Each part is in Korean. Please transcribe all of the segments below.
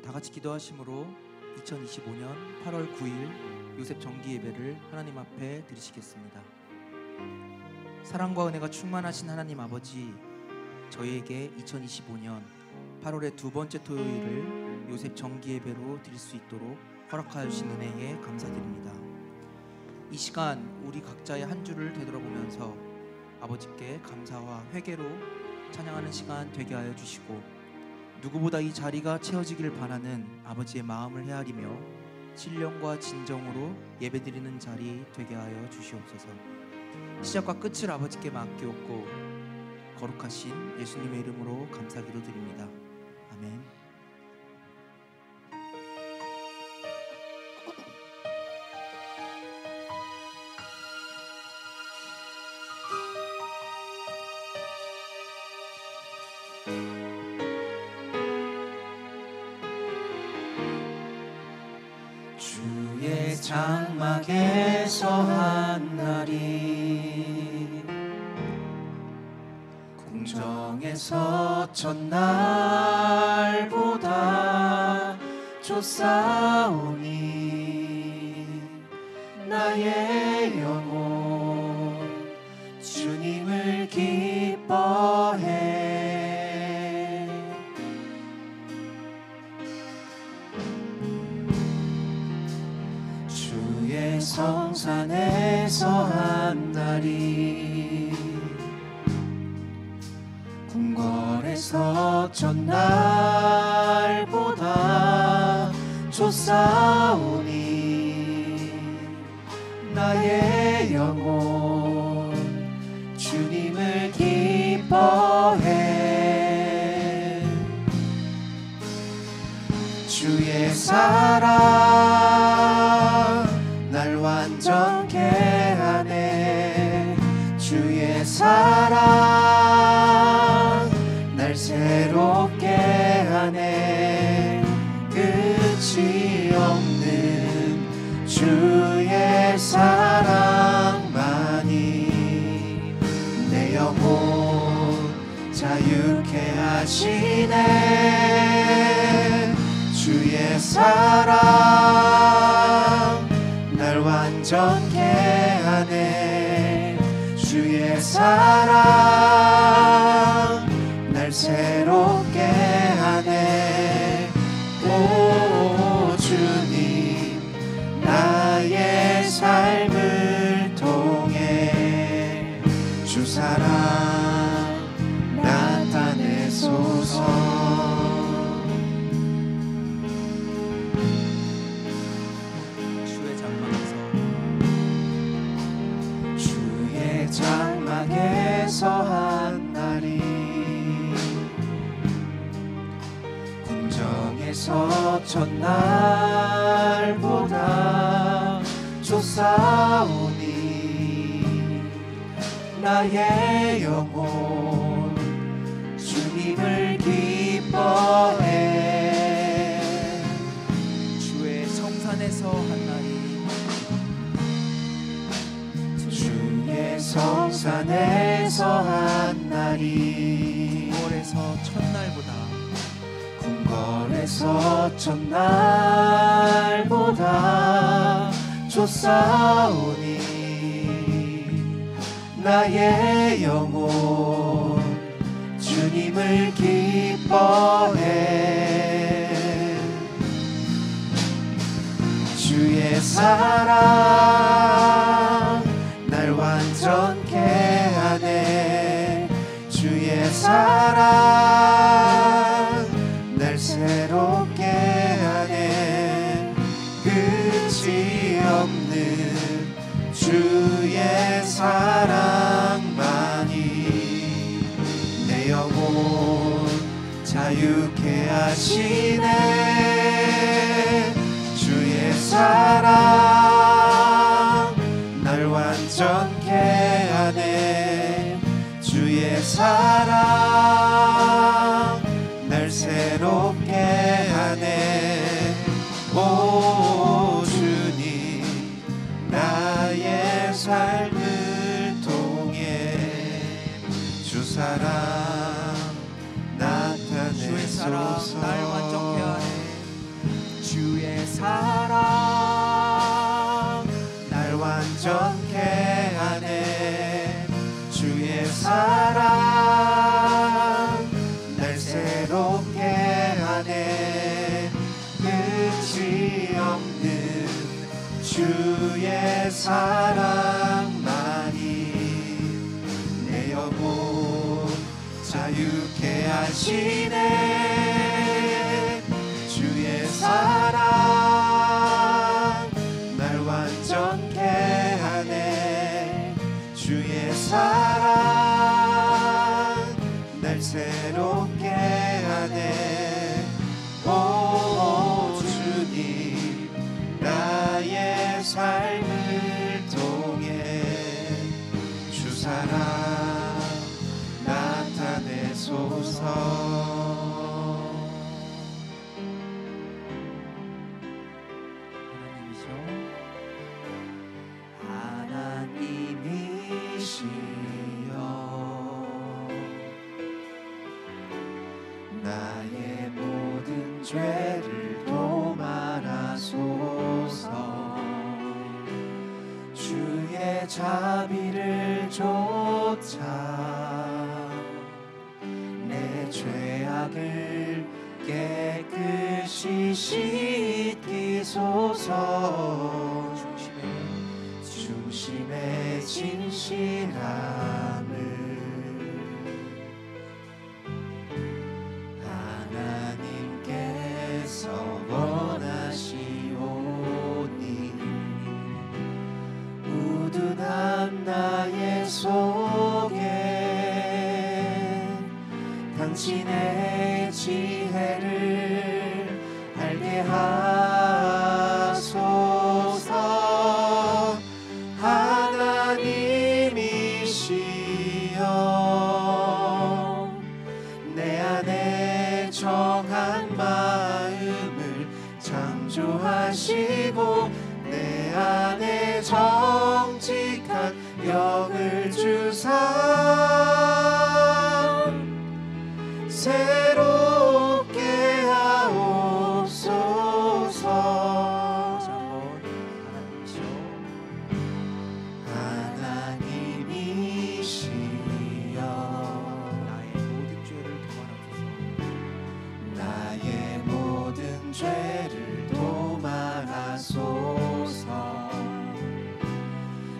다 같이 기도하심으로 2025년 8월 9일 요셉 정기 예배를 하나님 앞에 드리시겠습니다. 사랑과 은혜가 충만하신 하나님 아버지, 저희에게 2025년 8월의 두 번째 토요일을 요셉 정기 예배로 드릴 수 있도록 허락하여 주신 은혜에 감사드립니다. 이 시간 우리 각자의 한 주를 되돌아보면서 아버지께 감사와 회개로 찬양하는 시간 되게 하여 주시고, 누구보다 이 자리가 채워지기를 바라는 아버지의 마음을 헤아리며 신령과 진정으로 예배드리는 자리 되게 하여 주시옵소서. 시작과 끝을 아버지께 맡기옵고 거룩하신 예수님의 이름으로 감사기도 드립니다. 아멘. 주의 장막에서 한 날이 궁정에서 첫날보다 좋사오니 나의 영혼 주님을 기뻐해. 주의 성산에서 한 날이 궁궐에서 첫날보다 좋사오니 나의 영혼 주님을 기뻐해. 주의 사랑 날 완전케 하네. 주의 사랑 날 새롭게 하네. 끝이 없는 주의 사랑만이 내 영혼 자유케 하시네. 주의 사랑 날 완전케 하네. 주의 사랑 날 새롭게 하네. 오 주님, 나의 삶을 통해 주 사랑 나타내소서. 장막에서 한 날이 궁정에서 첫날보다 좋사오니 나의 영혼 주님을 기뻐해. 주의 성산에서 한 날이 성산에서 한 날이 궁궐에서 첫날보다 좋사오니 나의 영혼 주님을 기뻐해. 주의 사랑 날 완전케 하네. 주의 사랑 날 새롭게 하네. 끝이 없는 주의 사랑만이 내 영혼 자유케 하시네. 주의 사랑 날 완전케 하네. 주의 사랑 날 새롭게 하네. 오 주님, 나의 삶을 통해 주 사랑 나타내소서. 주의 사랑 날 완전케 주의 사랑만이 내 영혼 자유케 하시네. 주의 사랑 날 완전케 하네. 주의 사랑 날 새롭게 하네. 오 주님 나의 삶을 통해 주 사랑 나타내소서. 나의 모든 죄를 도말하소서. 주의 자비를 좇아 내 죄악을 깨끗이 씻기소서. 중심의 진실함을 하나님께서 원하시오니 우둔한 나의 속에 당신의 지혜를 알게 하소서. 하나님이시여 내 안에 정한 마음을 창조하시고 내 안에 정직한 영을 주사 새롭게 하옵소서. 하나님이시여 나의 모든 죄를 도말하소서.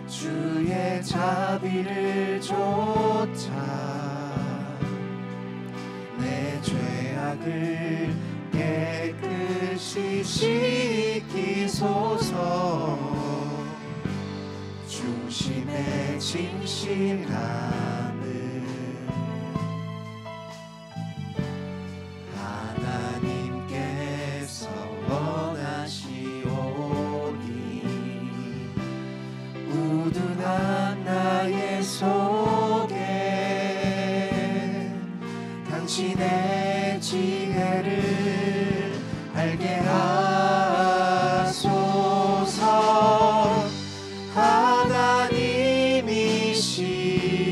주의 자비를 좇아 내 죄악을 깨끗이 씻기소서. 중심의 진실함을 하나님께서 원하시오니 우둔한 나의 속에 당신의 지혜를 알게 하소서.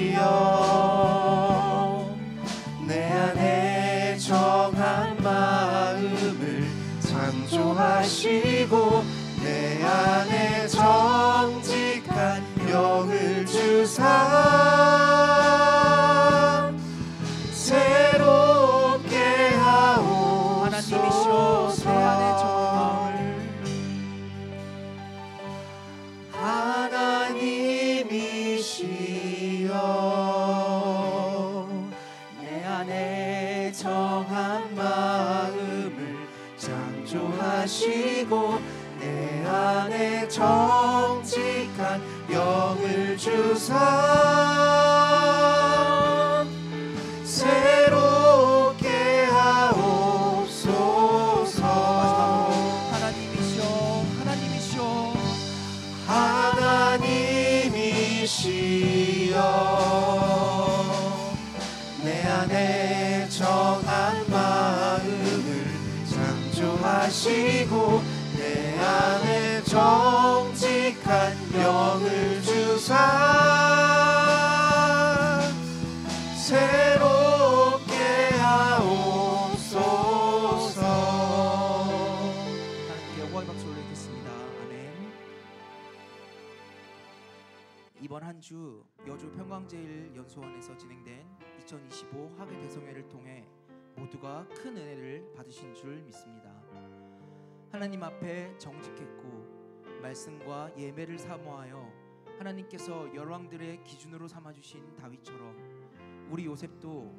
하나님이시여 내 안에 정한 마음을 창조하시고 내 안에 정직한 영을 주사 새롭게 하옵소서. 하나님이시여 내 안에 정한 마음을 창조하시고 내 안에 정직한 영을 주사 새롭게 하옵소서. 하나님이시여 내 안에 정한 마음을 창조하시고 내 안에 정직한 영을 주사 새롭게 하옵소서. 하나님께 영광의 박수 올리겠습니다. 아멘. 이번 한 주 여주 평강제일연수원에서 진행된 2025 학예 대성회를 통해 모두가 큰 은혜를 받으신 줄 믿습니다. 하나님 앞에 정직했고 말씀과 예배를 사모하여 하나님께서 열왕들의 기준으로 삼아주신 다윗처럼 우리 요셉도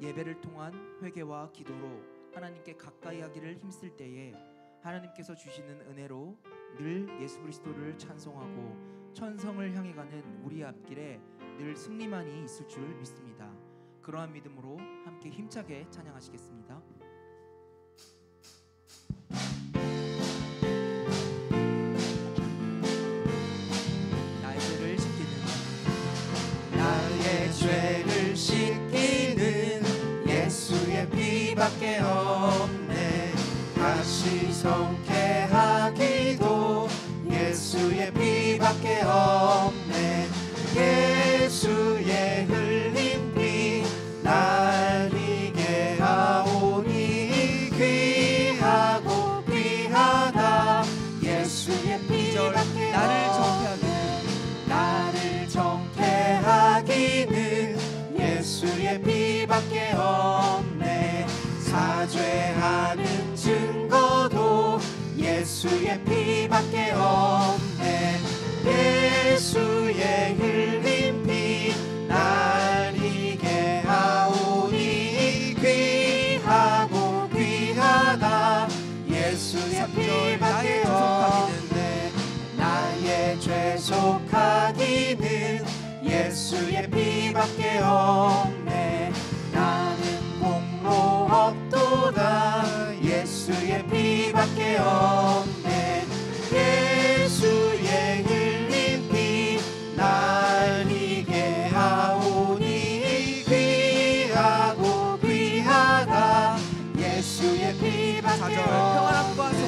예배를 통한 회개와 기도로 하나님께 가까이 하기를 힘쓸 때에 하나님께서 주시는 은혜로 늘 예수 그리스도를 찬송하고 천성을 향해 가는 우리 앞길에 늘 승리만이 있을 줄 믿습니다. 그러한 믿음으로 함께 힘차게 찬양하시겠습니다. 나의 죄를 씻기는 예수의 피밖에 없네. 다시 성쾌하기도 예수의 피밖에 없네. 예수의 흘린 피 날 이게 하오니 귀하고 귀하다. 예수의 피밖에 나를 정죄하기는 예수의 피밖에 없네. 사죄하는 증거도 예수의 피밖에 없네. 예수의 흘린 피 날 이게 하오니 귀하고 귀하다. 예수의 피밖에 없네. 나의 죄 속하기는 예수의 피밖에 없네. 나는 공로 없도다. 예수의 피밖에 없네. 예수의 흘린 피 날 이게 하오니 귀하고 귀하다. 예수의 피밖에 없네.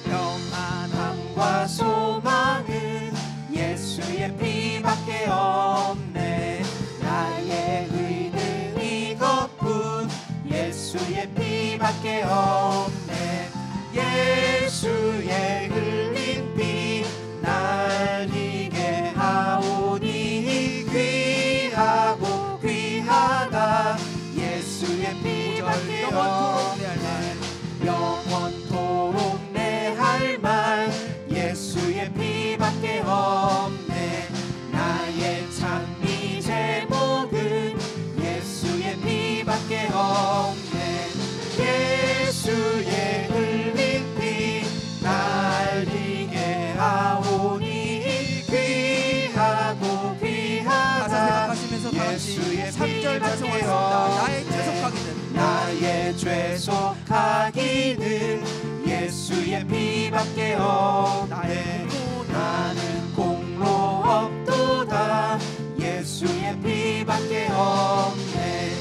평안함과 소망은 예수의 피밖에 없네. 나의 의는 이것뿐 예수의 피밖에 없네. 예수의 흘린 피 날 이게 하오니 귀하고 귀하다. 예수의 피밖에 없네. 영원토록 내 할 말 예수의 피밖에 없네. 나의 찬미 제목은 예수의 피밖에 없네. 예수의 흘린 피 날 이게 하오니 귀하고 귀하다. 예수의 피밖에 없네. 나의 죄 속하기는 예수의 피밖에 없네. 나는 공로 없도다. 예수의 피밖에 없네.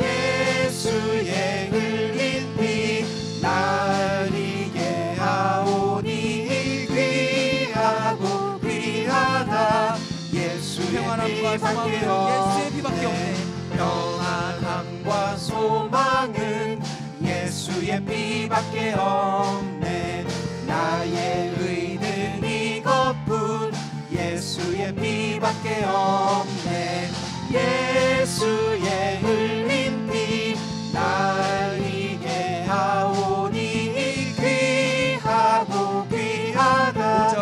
예수의 흘린 피 날 이게 하오니 귀하고 귀하다. 예수의 피밖에 없네. 평안함과 소망은 예수의 피밖에 없네. 나의 의는 이것뿐 예수의 피밖에 없네. 예수의 흘린 피 날 이게 하오니 귀하고 귀하다.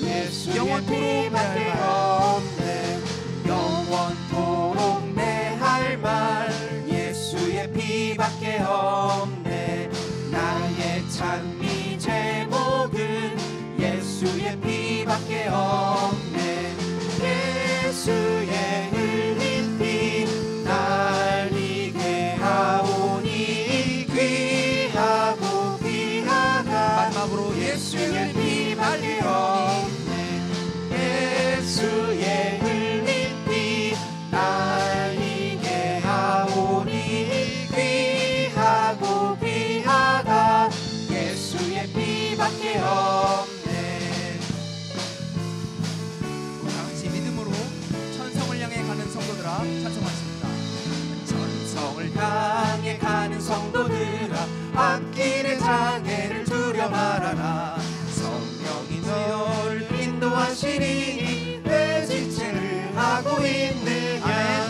예수의 피밖에 없네. 영원토록 내 할 말 예수의 피밖에 없네. 나의 찬미 제목은 예수의 피밖에 없네. 예수의 흘린 피 날 이게 하오니 귀하고 귀하다. 마지막으로 예수의 피밖에 없네. 예수의 흘린 피 날 이게 하오니 귀하고 귀하다. 예수의 피밖에 없네. 다 같이 믿음으로 천성을 향해 가는 성도들아 찬송하십니다. 천성을 향해 가는 성도들아 앞길의 장애를 두려 말아라. 성령이 너를 인도하시리니 왜 지체를 하고 있느냐.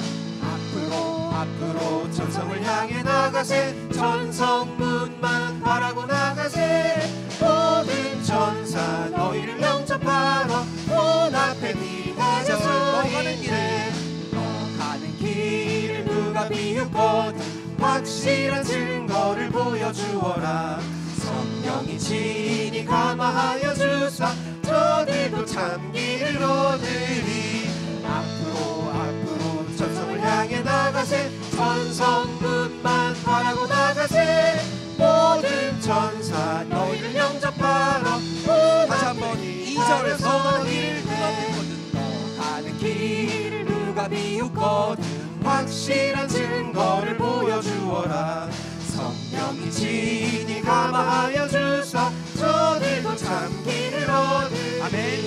앞으로 천성을 향해 나가세. 천성문만 바라고 나가세. 모든 천사 너희를 영접 확실한 증거를 보여주어라. 성령이 친히 감화하여 주사 저들도 참기를 얻으리. 앞으로 전성을 향해 나가세. 천성문만 바라고 나가세. 모든 천사 너희를 영접하러 다시 한번 2절에서 너희를 누가 비웃거든. 너 가는 길을 누가 비웃거든. 확실한 증거를 보여주어라. 성령이 친히 감화하여 주사 저들도 참기를 얻으리. 아멘.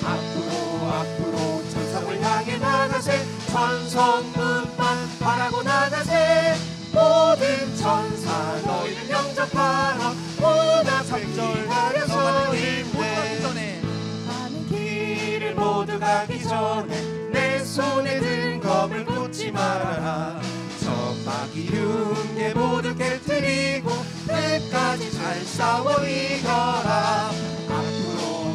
앞으로 천성을 향해 나가세. 천성문만 바라고 나가세. 모든 천사 너희를 영접하러 문 앞에 기다려 서 있네. 가는 길을 모두 가기 전에 내 손에 든 검을 꽂지 말아라. 저 마귀 흉계 모두 깨뜨리고 끝까지 잘 싸워 이겨라. 앞으로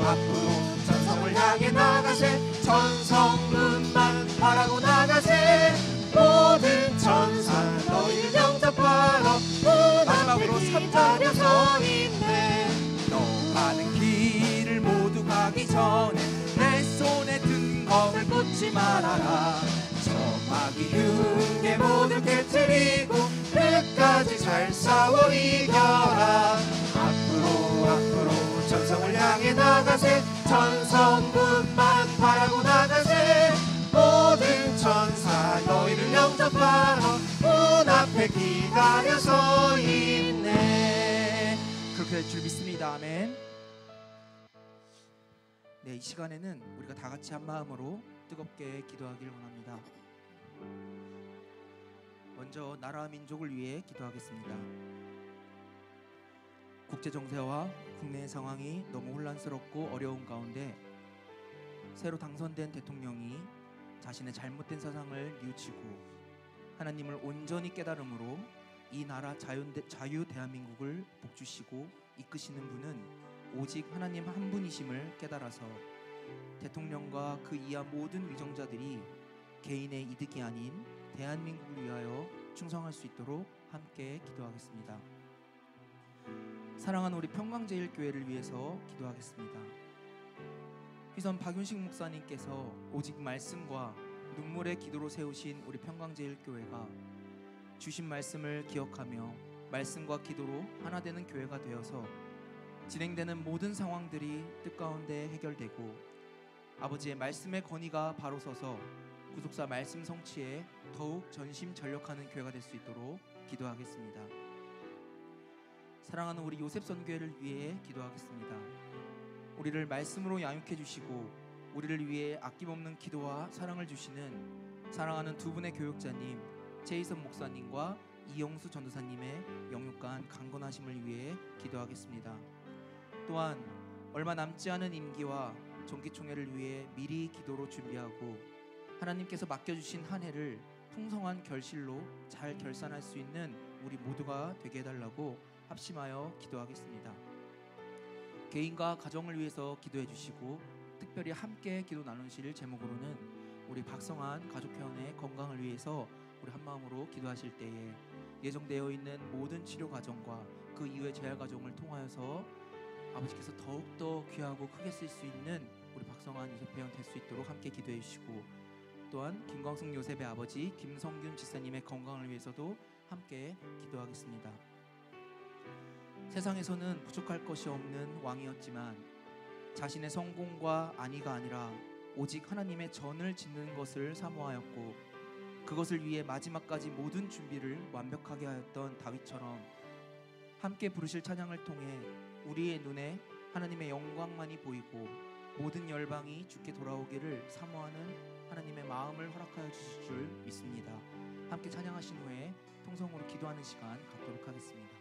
천성을 향해 나가세. 천성문만 바라고 나가세. 모든 천사 너희를 영접하러 문 앞에 마지막으로 기다려 3절에서 서 있네. 너 가는 길을 모두 가기 전에 내 손에 든 검을 꽂지 말아라. 저 마귀 흉계 모두 깨뜨리고 끝까지 잘 싸워 이겨라. 앞으로 천성을 향해 나가세. 천성문만 바라고 나가세. 모든 천사 너희를 영접하러 문 앞에 기다려 서 있네. 그렇게 될 줄 믿습니다. 아멘. 네, 이 시간에는 우리가 다 같이 한 마음으로 뜨겁게 기도하길 원합니다. 먼저 나라와 민족을 위해 기도하겠습니다. 국제 정세와 국내 상황이 너무 혼란스럽고 어려운 가운데 새로 당선된 대통령이 자신의 잘못된 사상을 뉘우치고 하나님을 온전히 깨달음으로 이 나라 자유 대한민국을 복주시고 이끄시는 분은 오직 하나님 한 분이심을 깨달아서 대통령과 그 이하 모든 위정자들이 개인의 이득이 아닌 대한민국을 위하여 충성할 수 있도록 함께 기도하겠습니다. 사랑하는 우리 평강제일교회를 위해서 기도하겠습니다. 휘선 박윤식 목사님께서 오직 말씀과 눈물의 기도로 세우신 우리 평강제일교회가 주신 말씀을 기억하며 말씀과 기도로 하나 되는 교회가 되어서 진행되는 모든 상황들이 뜻가운데 해결되고 아버지의 말씀의 권위가 바로 서서 구속사 말씀 성취에 더욱 전심전력하는 교회가 될 수 있도록 기도하겠습니다. 사랑하는 우리 요셉 선교회를 위해 기도하겠습니다. 우리를 말씀으로 양육해 주시고 우리를 위해 아낌없는 기도와 사랑을 주시는 사랑하는 두 분의 교육자님 최희선 목사님과 이영수 전도사님의 영육간 강건하심을 위해 기도하겠습니다. 또한 얼마 남지 않은 임기와 정기총회를 위해 미리 기도로 준비하고 하나님께서 맡겨주신 한 해를 풍성한 결실로 잘 결산할 수 있는 우리 모두가 되게 해달라고 합심하여 기도하겠습니다. 개인과 가정을 위해서 기도해 주시고 특별히 함께 기도 나누실 제목으로는 우리 박성한 가족회원의 건강을 위해서 우리 한마음으로 기도하실 때에 예정되어 있는 모든 치료 과정과 그 이후의 재활 과정을 통하여서 아버지께서 더욱더 귀하고 크게 쓸 수 있는 우리 박성한 요셉회원 될 수 있도록 함께 기도해 주시고 또한 김광숙 요셉의 아버지 김성균 지사님의 건강을 위해서도 함께 기도하겠습니다. 세상에서는 부족할 것이 없는 왕이었지만 자신의 성공과 안위가 아니라 오직 하나님의 전을 짓는 것을 사모하였고 그것을 위해 마지막까지 모든 준비를 완벽하게 하였던 다윗처럼 함께 부르실 찬양을 통해 우리의 눈에 하나님의 영광만이 보이고 모든 열방이 주께 돌아오기를 사모하는 하나님의 마음을 허락하여 주실 줄 믿습니다. 함께 찬양하신 후에 통성으로 기도하는 시간 갖도록 하겠습니다.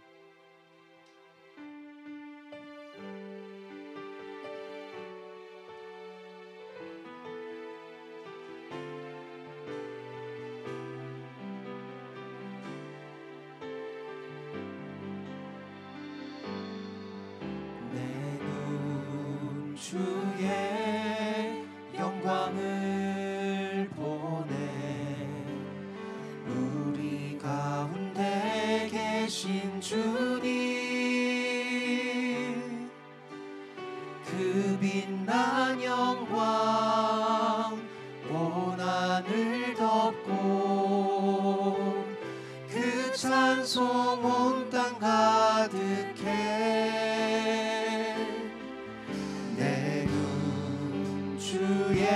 주의 영광을 보내 우리 가운데 주님 그 빛난 영광 온 하늘 덮고 그 찬송 온 땅 가득해 내 눈 주의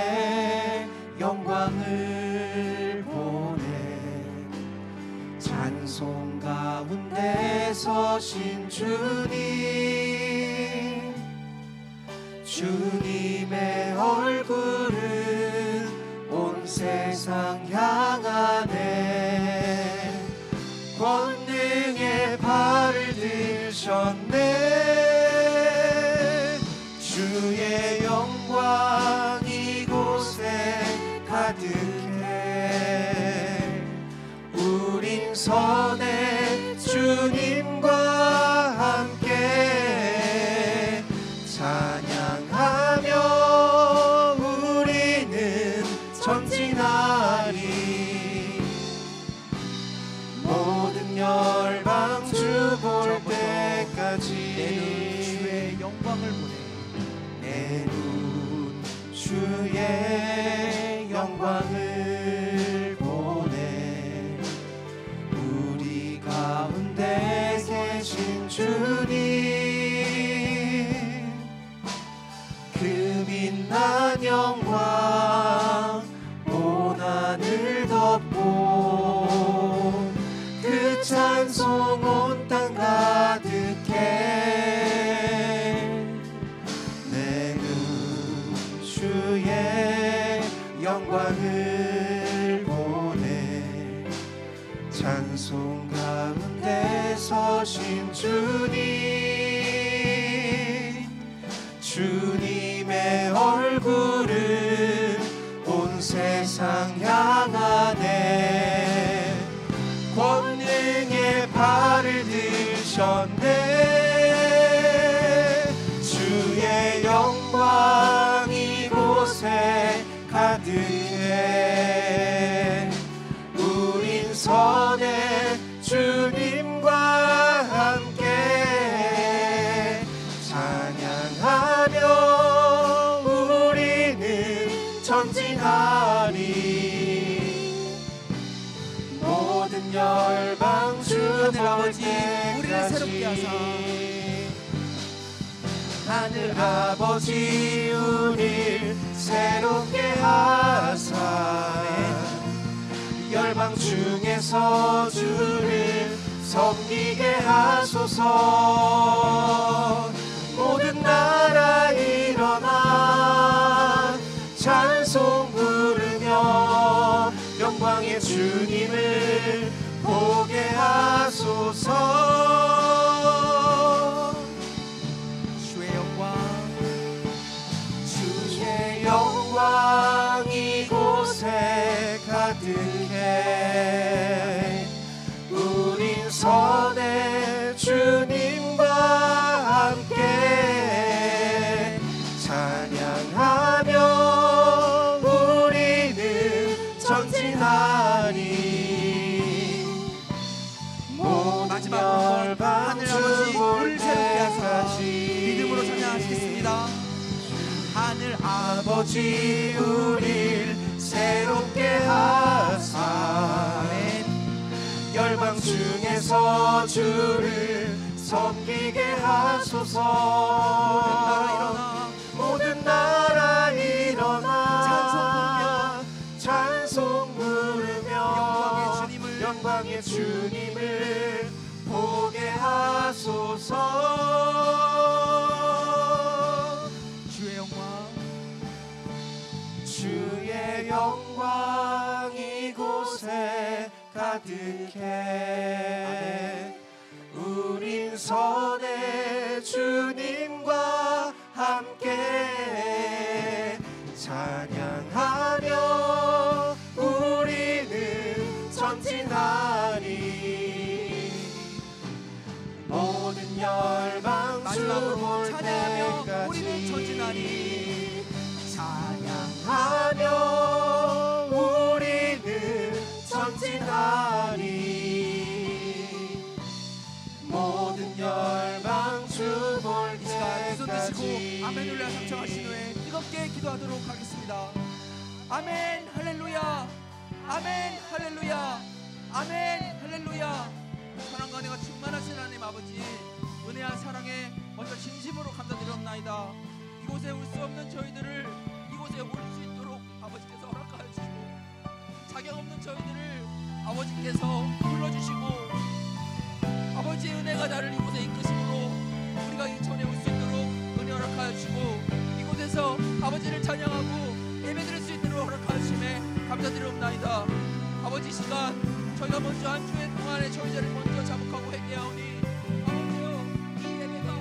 영광을 보네 찬송 가운데 서신 주님 주님의 얼굴은 온 세상 향하네 권능의 발을 드셨네 주의 영광 이곳에 가득해 우린 선해 주님과 함께 찬양하며 우리는 전진하리 모든 열방 주 볼 때까지 내 눈 주의 영광을 보내 내 눈 주의 영광을 보내 우리 가운데 계신 주님 그 빛난 영광 온 하늘 덮고 그 찬송 온 땅 가득해 내 눈 주의 영광을 보내 찬송 가운데 서신 주님 주님의 얼굴은 온 세상 향하네 권능의 발을 드셨네 주의 영광 이곳에 가득해 우린 선해 주님과 함께 찬양하며 우리는 전진하리 모든 열방 주 하늘 아버지 우리를 새롭게 하사 하늘 아버지 우릴 새롭게 하사 열방 중에서 주를 섬기게 하소서 모든 나라 일어나 찬송 부르며 영광의 주님을 보게 하소서 주의 영광 주의 영광 이곳에 가득해 우린 선해 주님과 함께 찬양하며 우리는 전진하리 모든 마지막 열방 하늘 아버지 우리를 새롭게 하사 때까지 믿음으로 찬양하시겠습니다. 하늘 아버지 우릴 새롭게 하사 열방 중에서 주를 섬기게 하소서 모든 나라 일어나 찬송 부르며 영광의 주님을 보게 하소서 주의 영광 주의 영광 이곳에 가득해 우린 선해 주님과 함께 찬양하며 우리는 전진하리 모든 열방 마지막으로 주 찬양하며 때까지 우리는 전진하리 찬양하며 우리는 전진하리 열방주 볼 이 시간 두손 때까지 드시고 아멘 올려 상청하신 후에 뜨겁게 기도하도록 하겠습니다. 아멘 할렐루야 아멘 할렐루야 아멘 할렐루야. 사랑과 은혜가 충만하신 하나님 아버지, 은혜와 사랑에 먼저 진심으로 감사드리옵나이다. 이곳에 올 수 없는 저희들을 이곳에 올 수 있도록 아버지께서 허락하여 주시고, 자격 없는 저희들을 아버지께서 불러주시고, 아버지의 은혜가 나를 이곳에 이끄심으로 우리가 이 전에 올 수 있도록 은혜 허락하여 주시고, 이곳에서 아버지를 찬양하고 예배드릴 수 있도록 허락하여 주심에 감사드리옵나이다. 아버지, 이 시간 저희가 먼저 한 주의 동안에 저희 자리를 먼저 자복하고 회개하오니 아버지여, 이 예배가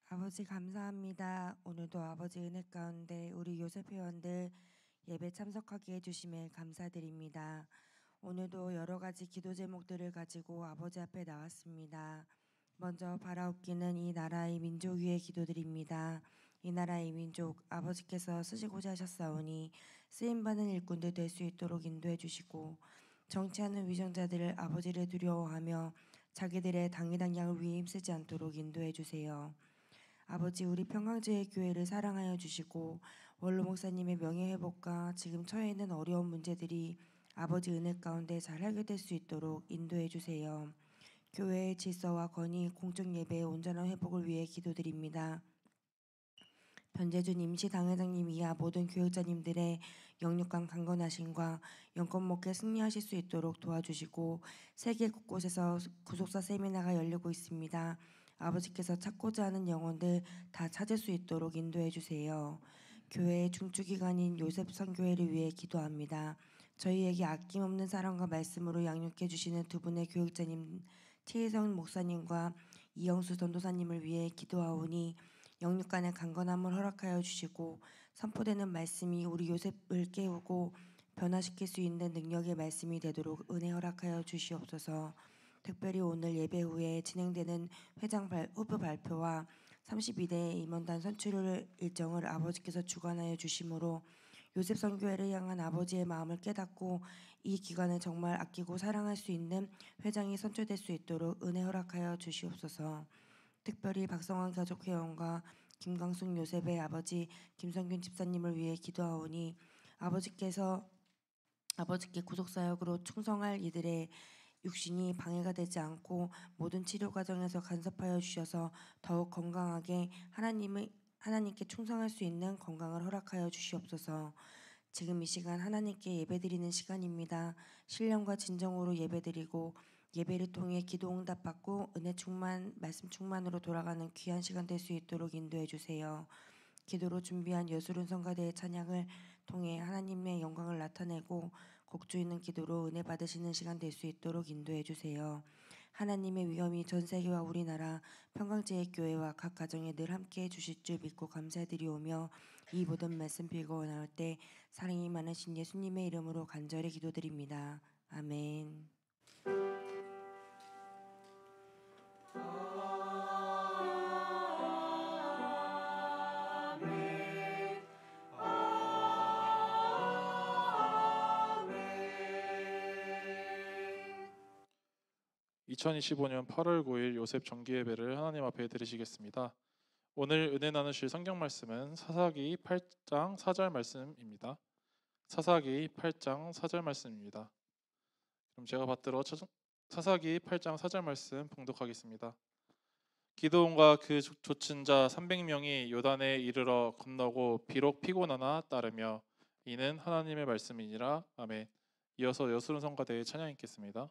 아버지 감사합니다. 오늘도 아버지 은혜 가운데 우리 요셉 회원들 예배 참석하게 해주심에 감사드립니다. 오늘도 여러 가지 기도 제목들을 가지고 아버지 앞에 나왔습니다. 먼저 바라옵기는 이 나라의 민족 위에 기도드립니다. 이 나라의 민족 아버지께서 쓰시고자 하셨사오니 쓰임받는 일꾼들 될 수 있도록 인도해 주시고, 정치하는 위정자들을 아버지를 두려워하며 자기들의 당이당 양을 위해 힘쓰지 않도록 인도해 주세요. 아버지, 우리 평강제일 교회를 사랑하여 주시고 원로 목사님의 명예회복과 지금 처해 있는 어려운 문제들이 아버지 은혜 가운데 잘 해결될 수 있도록 인도해 주세요. 교회의 질서와 건의, 공적 예배의 온전한 회복을 위해 기도드립니다. 변재준 임시당회장님 이하 모든 교육자님들의 영육간 강건하심과 영권 목회 승리하실 수 있도록 도와주시고, 세계 곳곳에서 구속사 세미나가 열리고 있습니다. 아버지께서 찾고자 하는 영혼들 다 찾을 수 있도록 인도해 주세요. 교회의 중추기관인 요셉 선교회를 위해 기도합니다. 저희에게 아낌없는 사랑과 말씀으로 양육해 주시는 두 분의 교육자님 최희성 목사님과 이영수 전도사님을 위해 기도하오니 영육간의 강건함을 허락하여 주시고, 선포되는 말씀이 우리 요셉을 깨우고 변화시킬 수 있는 능력의 말씀이 되도록 은혜 허락하여 주시옵소서. 특별히 오늘 예배 후에 진행되는 회장 후보 발표와 32대 임원단 선출 일정을 아버지께서 주관하여 주심으로 요셉 선교회를 향한 아버지의 마음을 깨닫고 이 기관을 정말 아끼고 사랑할 수 있는 회장이 선출될 수 있도록 은혜 허락하여 주시옵소서. 특별히 박성환 가족회원과 김광숙 요셉의 아버지 김성균 집사님을 위해 기도하오니 아버지께 구속사역으로 충성할 이들의 육신이 방해가 되지 않고 모든 치료 과정에서 간섭하여 주셔서 더욱 건강하게 하나님께 충성할 수 있는 건강을 허락하여 주시옵소서. 지금 이 시간 하나님께 예배드리는 시간입니다. 신령과 진정으로 예배드리고 예배를 통해 기도 응답받고 은혜 충만, 말씀 충만으로 돌아가는 귀한 시간 될 수 있도록 인도해 주세요. 기도로 준비한 여수른 성가대의 찬양을 통해 하나님의 영광을 나타내고 곡주 있는 기도로 은혜 받으시는 시간 될 수 있도록 인도해 주세요. 하나님의 위엄이 전 세계와 우리나라 평강제일교회와 각 가정에 늘 함께해 주실 줄 믿고 감사드리오며 이 모든 말씀 빌고 나올 때 사랑이 많으신 예수님의 이름으로 간절히 기도드립니다. 아멘. 아멘. 2025년 8월 9일 요셉 정기예배를 하나님 앞에 드리시겠습니다. 오늘 은혜 나누실 성경 말씀은 사사기 8장 4절 말씀입니다. 사사기 8장 4절 말씀입니다. 그럼 제가 받들어 사사기 8장 4절 말씀 봉독하겠습니다. 기드온과 그 좇은 자 300명이 요단에 이르러 건너고 비록 피곤하나 따르며 이는 하나님의 말씀이니라. 아멘. 이어서 여수론 성가대의 찬양 읽겠습니다.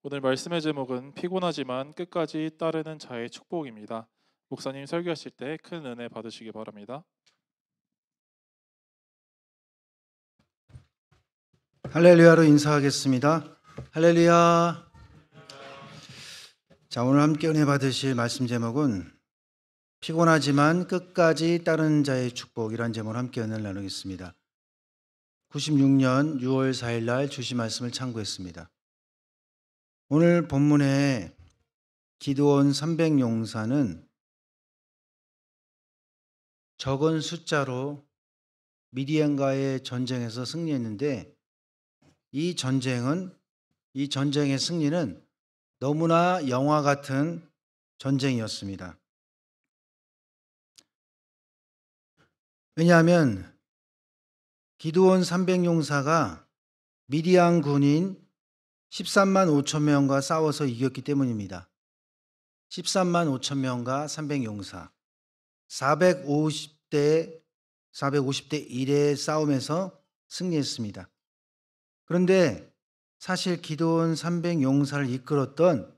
오늘 말씀의 제목은 피곤하지만 끝까지 따르는 자의 축복입니다. 목사님 설교하실 때 큰 은혜 받으시기 바랍니다. 할렐루야로 인사하겠습니다. 할렐루야. 자, 오늘 함께 은혜 받으실 말씀 제목은 피곤하지만 끝까지 따르는 자의 축복이란 제목으로 함께 은혜를 나누겠습니다. 96년 6월 4일 날 주신 말씀을 참고했습니다. 오늘 본문의 기드온 300용사는 적은 숫자로 미디안과의 전쟁에서 승리했는데 이 전쟁의 승리는 너무나 영화 같은 전쟁이었습니다. 왜냐하면 기드온 300용사가 미디안 군인 13만 5천 명과 싸워서 이겼기 때문입니다. 13만 5천 명과 300용사 450대 1의 싸움에서 승리했습니다. 그런데 사실 기드온 300용사를 이끌었던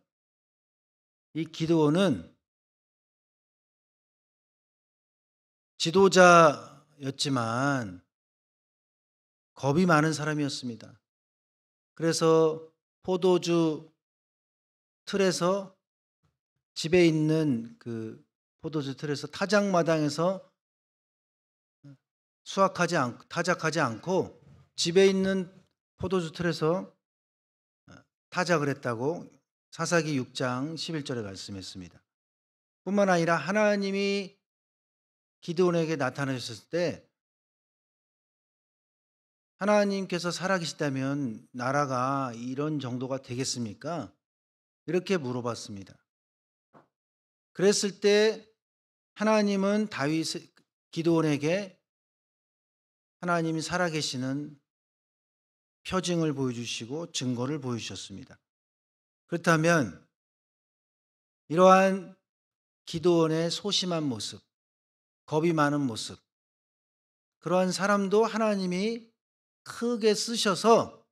이 기드온은 지도자였지만 겁이 많은 사람이었습니다. 그래서 포도주 틀에서 집에 있는 그 포도주 틀에서 타작마당에서 타작하지 않고 집에 있는 포도주 틀에서 타작을 했다고 사사기 6장 11절에 말씀했습니다. 뿐만 아니라 하나님이 기드온에게 나타나셨을 때 하나님께서 살아계시다면 나라가 이런 정도가 되겠습니까? 이렇게 물어봤습니다. 그랬을 때 하나님은 기드온에게 하나님이 살아계시는 표징을 보여주시고 증거를 보여주셨습니다. 그렇다면 이러한 기드온의 소심한 모습, 겁이 많은 모습, 그러한 사람도 하나님이 크게 쓰셔서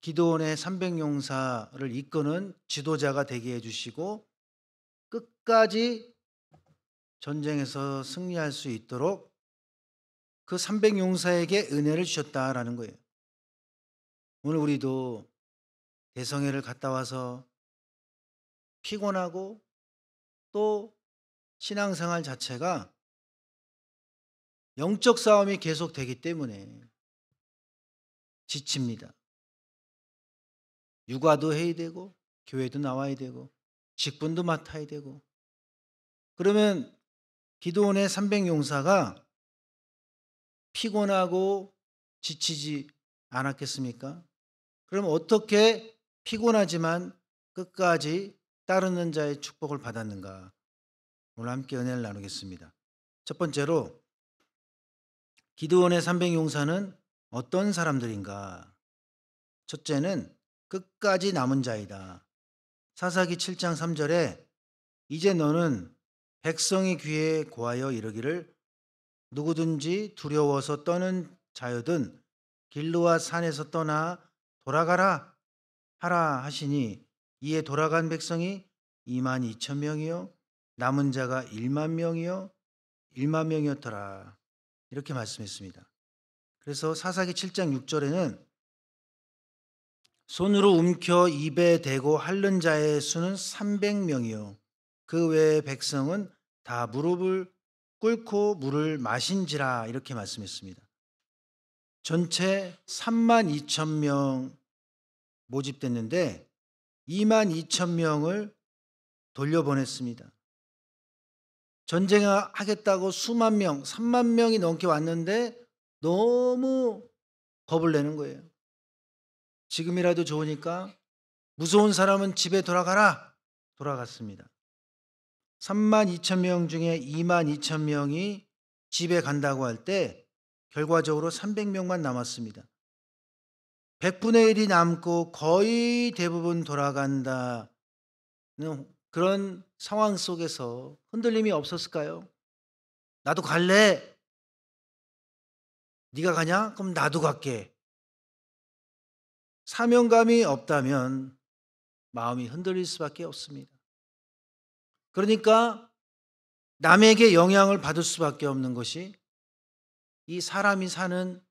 기드온의 300용사를 이끄는 지도자가 되게 해주시고 끝까지 전쟁에서 승리할 수 있도록 그 300용사에게 은혜를 주셨다라는 거예요. 오늘 우리도 대성회를 갔다 와서 피곤하고 또 신앙생활 자체가 영적 싸움이 계속되기 때문에 지칩니다. 육아도 해야 되고 교회도 나와야 되고 직분도 맡아야 되고 그러면 기드온의 300용사가 피곤하고 지치지 않았겠습니까? 그럼 어떻게 피곤하지만 끝까지 따르는 자의 축복을 받았는가? 오늘 함께 은혜를 나누겠습니다. 첫 번째로 기드온의 300용사는 어떤 사람들인가? 첫째는 끝까지 남은 자이다. 사사기 7장 3절에 이제 너는 백성의 귀에 고하여 이르기를 누구든지 두려워서 떠는 자여든 길르와 산에서 떠나 돌아가라 하라 하시니 이에 돌아간 백성이 2만 2천 명이요 남은 자가 1만 명이었더라. 이렇게 말씀했습니다. 그래서 사사기 7장 6절에는 손으로 움켜 입에 대고 핥는 자의 수는 300명이요 그 외의 백성은 다 무릎을 꿇고 물을 마신지라 이렇게 말씀했습니다. 전체 3만 2천 명 모집됐는데 2만 2천 명을 돌려보냈습니다. 전쟁하겠다고 수만 명, 3만 명이 넘게 왔는데 너무 겁을 내는 거예요. 지금이라도 좋으니까 무서운 사람은 집에 돌아가라. 돌아갔습니다. 3만 2천 명 중에 2만 2천 명이 집에 간다고 할 때 결과적으로 300명만 남았습니다. 100분의 1이 남고 거의 대부분 돌아간다는 그런 상황 속에서 흔들림이 없었을까요? 나도 갈래. 네가 가냐? 그럼 나도 갈게. 사명감이 없다면 마음이 흔들릴 수밖에 없습니다. 그러니까 남에게 영향을 받을 수밖에 없는 것이 이 사람이 사는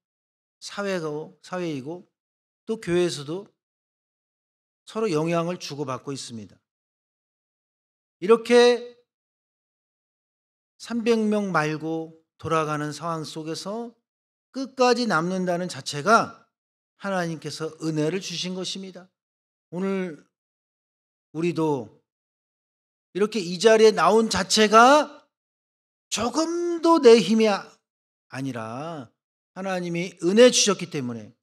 사회이고 또 교회에서도 서로 영향을 주고받고 있습니다. 이렇게 300명 말고 돌아가는 상황 속에서 끝까지 남는다는 자체가 하나님께서 은혜를 주신 것입니다. 오늘 우리도 이렇게 이 자리에 나온 자체가 조금도 내 힘이 아니라 하나님이 은혜 주셨기 때문에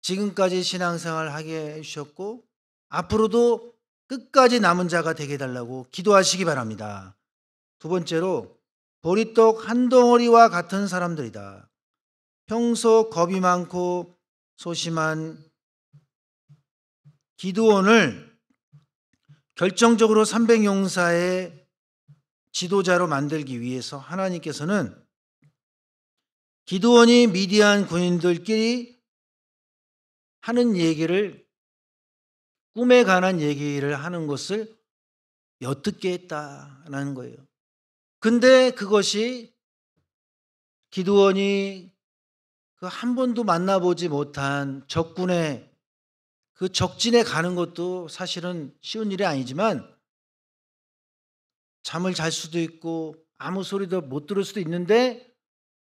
지금까지 신앙생활 하게 해주셨고 앞으로도 끝까지 남은 자가 되게 해달라고 기도하시기 바랍니다. 두 번째로 보리떡 한 덩어리와 같은 사람들이다. 평소 겁이 많고 소심한 기드온을 결정적으로 300용사의 지도자로 만들기 위해서 하나님께서는 기드온이 미디안 군인들끼리 하는 얘기를, 꿈에 관한 얘기를 하는 것을 엿듣게 했다라는 거예요. 근데 그것이 기드온이 그 한 번도 만나보지 못한 적군의 그 적진에 가는 것도 사실은 쉬운 일이 아니지만 잠을 잘 수도 있고 아무 소리도 못 들을 수도 있는데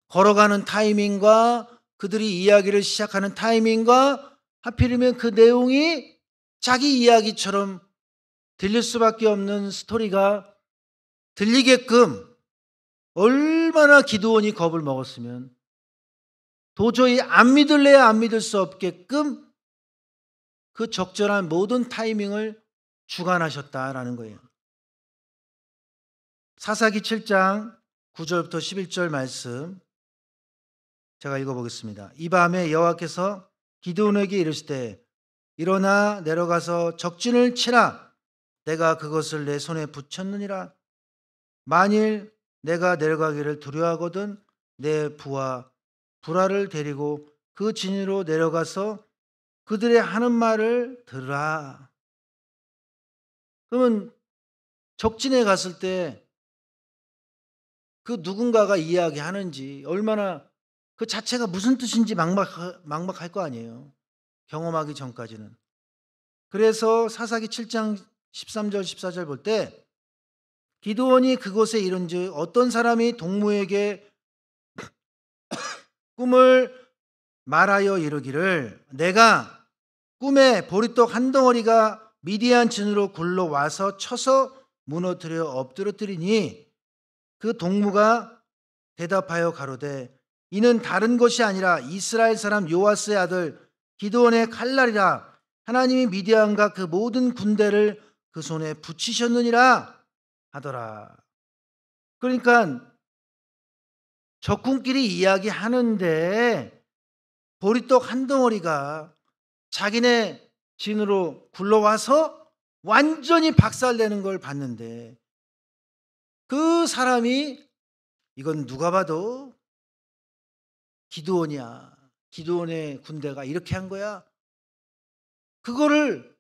걸어가는 타이밍과 그들이 이야기를 시작하는 타이밍과 하필이면 그 내용이 자기 이야기처럼 들릴 수밖에 없는 스토리가 들리게끔 얼마나 기드온이 겁을 먹었으면 도저히 안 믿을래야 안 믿을 수 없게끔 그 적절한 모든 타이밍을 주관하셨다라는 거예요. 사사기 7장 9절부터 11절 말씀 제가 읽어보겠습니다. 이 밤에 여호와께서 기드온에게 이르시되 일어나 내려가서 적진을 치라. 내가 그것을 내 손에 붙였느니라. 만일 내가 내려가기를 두려워하거든 내 부하 불화를 데리고 그 진으로 내려가서 그들의 하는 말을 들으라. 그러면 적진에 갔을 때 그 누군가가 이야기하는지 얼마나 그 자체가 무슨 뜻인지 막막할 거 아니에요. 경험하기 전까지는. 그래서 사사기 7장 13절 14절 볼 때 기드온이 그곳에 이른즉 어떤 사람이 동무에게 꿈을 말하여 이르기를 내가 꿈에 보리떡 한 덩어리가 미디안 진으로 굴러와서 쳐서 무너뜨려 엎드러뜨리니 그 동무가 대답하여 가로되 이는 다른 것이 아니라 이스라엘 사람 요아스의 아들 기드온의 칼날이라. 하나님이 미디안과 그 모든 군대를 그 손에 붙이셨느니라 하더라. 그러니까 적군끼리 이야기하는데 보리떡 한 덩어리가 자기네 진으로 굴러와서 완전히 박살내는 걸 봤는데 그 사람이 이건 누가 봐도 기드온이야. 기드온의 군대가 이렇게 한 거야. 그거를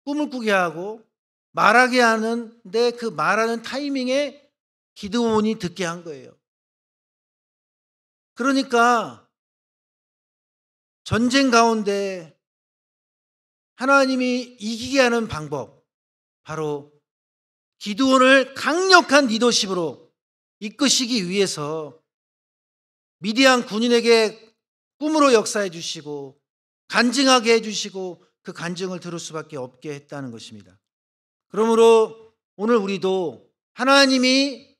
꿈을 꾸게 하고 말하게 하는데 그 말하는 타이밍에 기드온이 듣게 한 거예요. 그러니까 전쟁 가운데 하나님이 이기게 하는 방법, 바로 기드온을 강력한 리더십으로 이끄시기 위해서 미디안 군인에게 꿈으로 역사해 주시고 간증하게 해 주시고 그 간증을 들을 수밖에 없게 했다는 것입니다. 그러므로 오늘 우리도 하나님이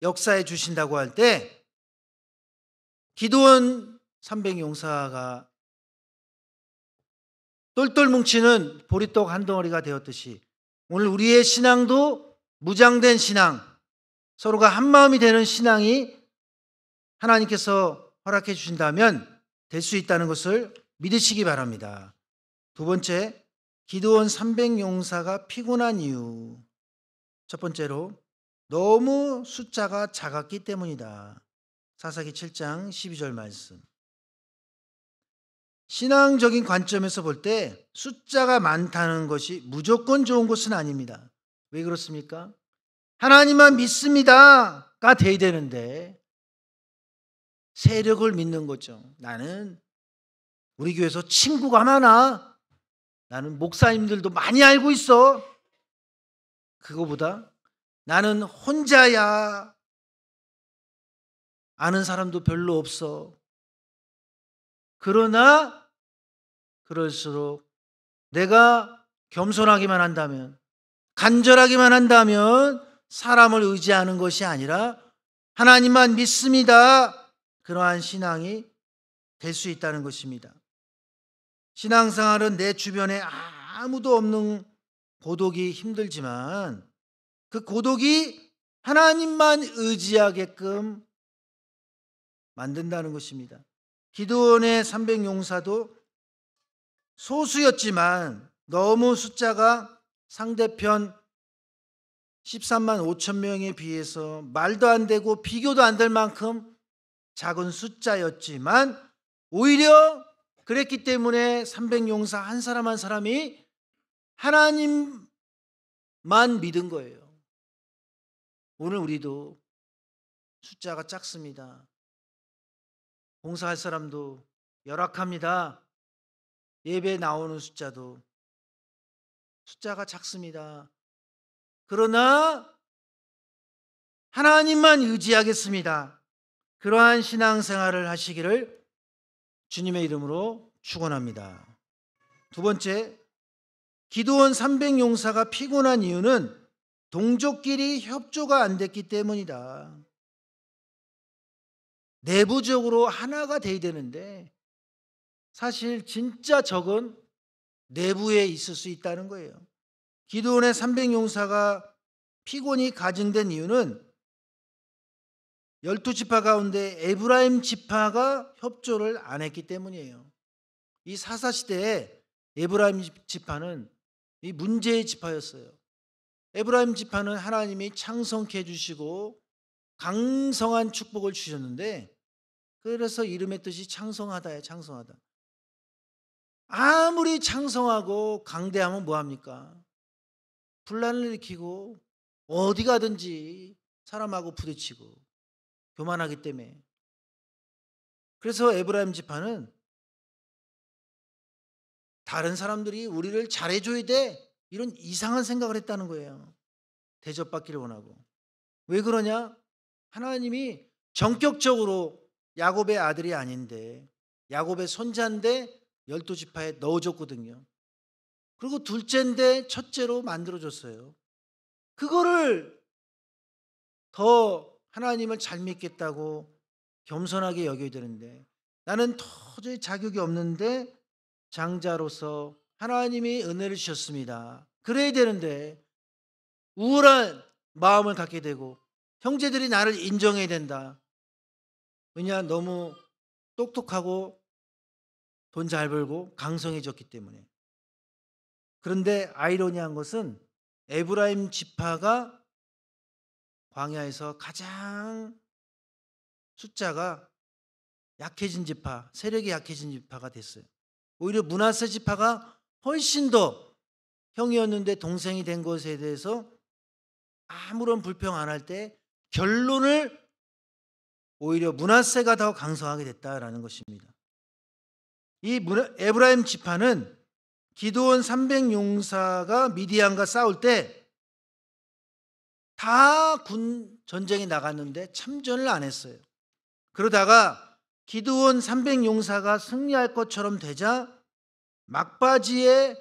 역사해 주신다고 할 때 기드온 300용사가 똘똘 뭉치는 보리떡 한 덩어리가 되었듯이 오늘 우리의 신앙도 무장된 신앙, 서로가 한마음이 되는 신앙이 하나님께서 허락해 주신다면 될 수 있다는 것을 믿으시기 바랍니다. 두 번째, 기드온 300용사가 피곤한 이유. 첫 번째로 너무 숫자가 작았기 때문이다. 사사기 7장 12절 말씀. 신앙적인 관점에서 볼 때 숫자가 많다는 것이 무조건 좋은 것은 아닙니다. 왜 그렇습니까? 하나님만 믿습니다가 돼야 되는데 세력을 믿는 거죠. 나는 우리 교회에서 친구가 많아. 나는 목사님들도 많이 알고 있어. 그거보다 나는 혼자야. 아는 사람도 별로 없어. 그러나 그럴수록 내가 겸손하기만 한다면, 간절하기만 한다면 사람을 의지하는 것이 아니라 하나님만 믿습니다. 그러한 신앙이 될 수 있다는 것입니다. 신앙생활은 내 주변에 아무도 없는 고독이 힘들지만 그 고독이 하나님만 의지하게끔 만든다는 것입니다. 기드온의 300용사도 소수였지만 너무 숫자가 상대편 13만 5천 명에 비해서 말도 안 되고 비교도 안 될 만큼 작은 숫자였지만 오히려 그랬기 때문에 300용사 한 사람 한 사람이 하나님만 믿은 거예요. 오늘 우리도 숫자가 작습니다. 봉사할 사람도 열악합니다. 예배 나오는 숫자도 숫자가 작습니다. 그러나 하나님만 의지하겠습니다. 그러한 신앙생활을 하시기를 주님의 이름으로 축원합니다. 두 번째, 기드온 300용사가 피곤한 이유는 동족끼리 협조가 안 됐기 때문이다. 내부적으로 하나가 돼야 되는데 사실 진짜 적은 내부에 있을 수 있다는 거예요. 기드온의 300용사가 피곤이 가증된 이유는 12지파 가운데 에브라임 지파가 협조를 안 했기 때문이에요. 이 사사시대에 에브라임 지파는 이 문제의 지파였어요. 에브라임 지파는 하나님이 창성케 해주시고 강성한 축복을 주셨는데 그래서 이름의 뜻이 창성하다예요. 창성하다. 아무리 창성하고 강대하면 뭐합니까? 분란을 일으키고 어디 가든지 사람하고 부딪히고 교만하기 때문에. 그래서 에브라임 지파는 다른 사람들이 우리를 잘해줘야 돼 이런 이상한 생각을 했다는 거예요. 대접받기를 원하고. 왜 그러냐? 하나님이 전격적으로 야곱의 아들이 아닌데 야곱의 손자인데 12지파에 넣어줬거든요. 그리고 둘째인데 첫째로 만들어줬어요. 그거를 더 하나님을 잘 믿겠다고 겸손하게 여겨야 되는데 나는 도저히 자격이 없는데 장자로서 하나님이 은혜를 주셨습니다. 그래야 되는데 우울한 마음을 갖게 되고 형제들이 나를 인정해야 된다. 왜냐? 너무 똑똑하고 돈 잘 벌고 강성해졌기 때문에. 그런데 아이러니한 것은 에브라임 지파가 광야에서 가장 숫자가 약해진 지파, 세력이 약해진 지파가 됐어요. 오히려 므낫세 지파가 훨씬 더 형이었는데 동생이 된 것에 대해서 아무런 불평 안 할 때 결론을 오히려 므낫세가 더 강성하게 됐다라는 것입니다. 이 에브라임 지파는 기드온 300용사가 미디안과 싸울 때 다 군 전쟁에 나갔는데 참전을 안 했어요. 그러다가 기드온 300용사가 승리할 것처럼 되자 막바지에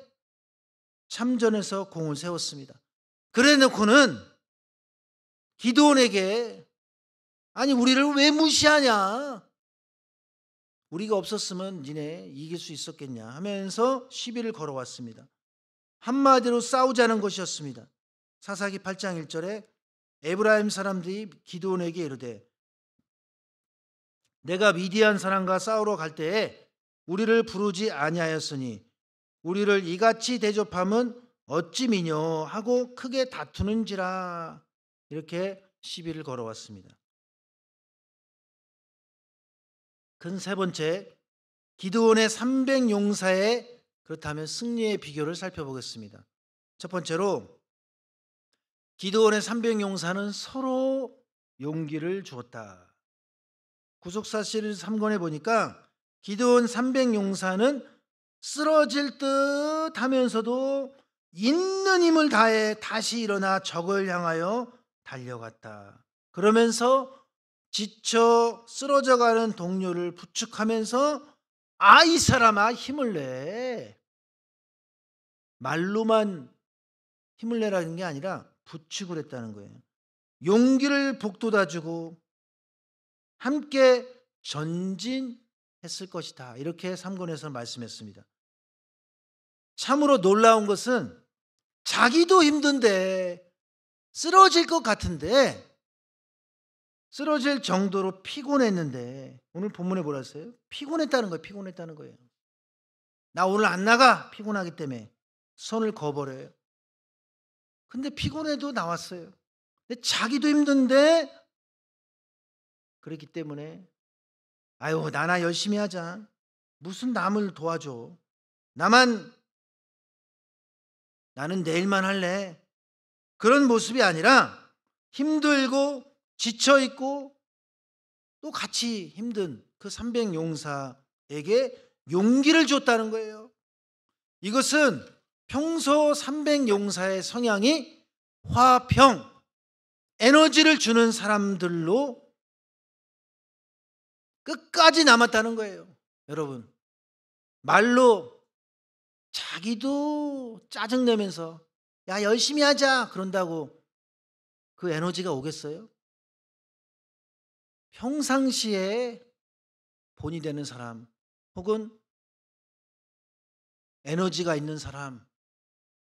참전해서 공을 세웠습니다. 그래 놓고는 기드온에게 아니 우리를 왜 무시하냐? 우리가 없었으면 니네 이길 수 있었겠냐 하면서 시비를 걸어왔습니다. 한마디로 싸우자는 것이었습니다. 사사기 8장 1절에 에브라임 사람들이 기드온에게 이르되 내가 미디안 사람과 싸우러 갈 때에 우리를 부르지 아니하였으니 우리를 이같이 대접함은 어찌 미뇨 하고 크게 다투는지라 이렇게 시비를 걸어왔습니다. 큰 세 번째, 기드온의 300용사의 그렇다면 승리의 비결을 살펴보겠습니다. 첫 번째로 기드온의 300용사는 서로 용기를 주었다. 구속사실 3권에 보니까 기드온 300용사는 쓰러질 듯 하면서도 있는 힘을 다해 다시 일어나 적을 향하여 달려갔다. 그러면서 지쳐 쓰러져가는 동료를 부축하면서 이 사람아 힘을 내. 말로만 힘을 내라는 게 아니라 부축을 했다는 거예요. 용기를 북돋아주고 함께 전진했을 것이다. 이렇게 3권에서 말씀했습니다. 참으로 놀라운 것은 자기도 힘든데 쓰러질 것 같은데 쓰러질 정도로 피곤했는데 오늘 본문에 뭐라 했어요? 피곤했다는 거예요. 피곤했다는 거예요. 나 오늘 안 나가. 피곤하기 때문에 손을 거버려요. 근데 피곤해도 나왔어요. 근데 자기도 힘든데 그렇기 때문에 아유 나나 열심히 하자. 무슨 남을 도와줘. 나는 내일만 할래. 그런 모습이 아니라 힘들고 지쳐있고 또 같이 힘든 그 300용사에게 용기를 줬다는 거예요. 이것은 평소 300용사의 성향이 화평, 에너지를 주는 사람들로 끝까지 남았다는 거예요. 여러분, 말로 자기도 짜증내면서 야 열심히 하자 그런다고 그 에너지가 오겠어요? 평상시에 본이 되는 사람 혹은 에너지가 있는 사람,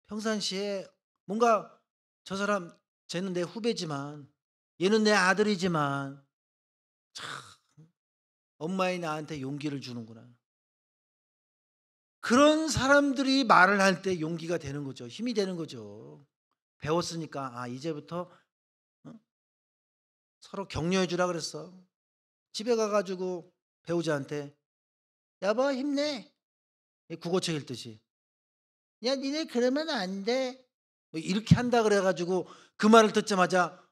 평상시에 뭔가 저 사람 쟤는 내 후배지만 얘는 내 아들이지만 참 엄마이 나한테 용기를 주는구나. 그런 사람들이 말을 할 때 용기가 되는 거죠. 힘이 되는 거죠. 배웠으니까 이제부터 서로 격려해 주라 그랬어. 집에 가가지고 배우자한테 여보 힘내. 국어책 읽듯이 야 니네 그러면 안 돼. 이렇게 한다 그래가지고 그 말을 듣자마자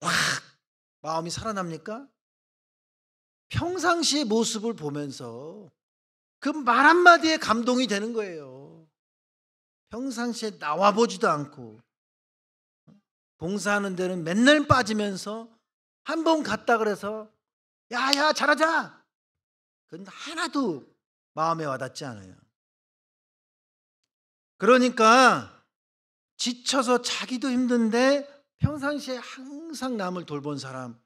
확 마음이 살아납니까? 평상시의 모습을 보면서 그 말 한마디에 감동이 되는 거예요. 평상시에 나와보지도 않고 봉사하는 데는 맨날 빠지면서 한 번 갔다 그래서 야야 잘하자. 그건 하나도 마음에 와닿지 않아요. 그러니까 지쳐서 자기도 힘든데 평상시에 항상 남을 돌본 사람,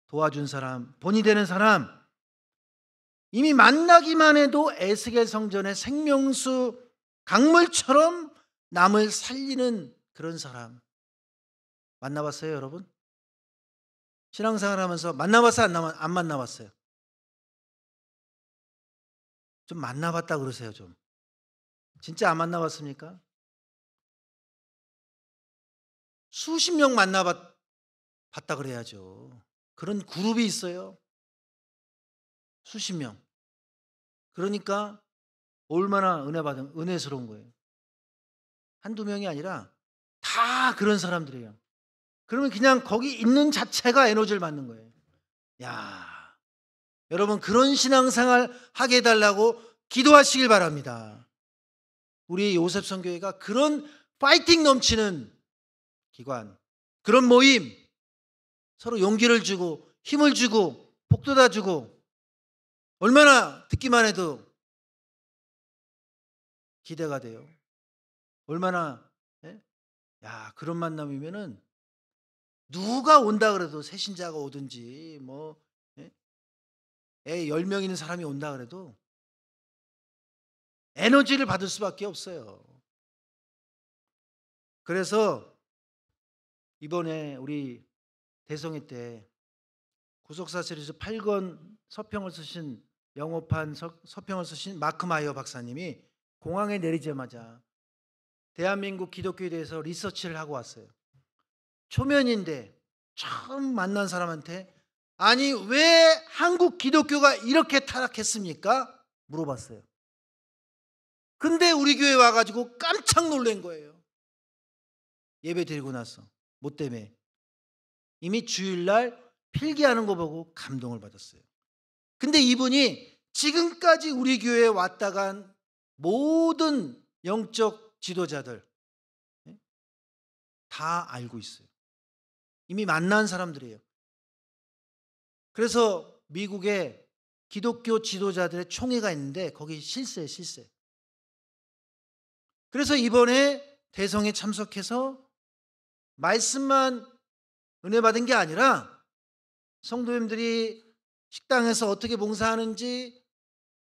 도와준 사람, 본이 되는 사람, 이미 만나기만 해도 에스겔 성전의 생명수 강물처럼 남을 살리는 그런 사람 만나봤어요, 여러분? 신앙생활 하면서 만나봤어요? 안 만나봤어요? 좀 만나봤다 그러세요, 좀. 진짜 안 만나봤습니까? 수십 명 만나봤다 그래야죠. 그런 그룹이 있어요. 수십 명. 그러니까 얼마나 은혜스러운 거예요. 한두 명이 아니라 다 그런 사람들이에요. 그러면 그냥 거기 있는 자체가 에너지를 받는 거예요. 야, 여러분 그런 신앙생활 하게 해달라고 기도하시길 바랍니다. 우리 요셉성교회가 그런 파이팅 넘치는 기관, 그런 모임, 서로 용기를 주고 힘을 주고 복돋아 주고 얼마나 듣기만 해도 기대가 돼요. 얼마나 그런 만남이면은 누가 온다 그래도 새신자가 오든지 애 10명 있는 사람이 온다 그래도 에너지를 받을 수밖에 없어요. 그래서 이번에 우리 대성회 때 구속사 시리즈 8권 서평을 쓰신 영업한 서평을 쓰신 마크 마이어 박사님이 공항에 내리자마자 대한민국 기독교에 대해서 리서치를 하고 왔어요. 초면인데 처음 만난 사람한테 아니 왜 한국 기독교가 이렇게 타락했습니까? 물어봤어요. 근데 우리 교회 와가지고 깜짝 놀란 거예요. 예배 드리고 나서 뭐 때문에? 이미 주일날 필기하는 거 보고 감동을 받았어요. 근데 이분이 지금까지 우리 교회에 왔다 간 모든 영적 지도자들 다 알고 있어요. 이미 만난 사람들이에요. 그래서 미국에 기독교 지도자들의 총회가 있는데 거기 실세. 그래서 이번에 대성에 참석해서 말씀만 은혜 받은 게 아니라 성도님들이 식당에서 어떻게 봉사하는지,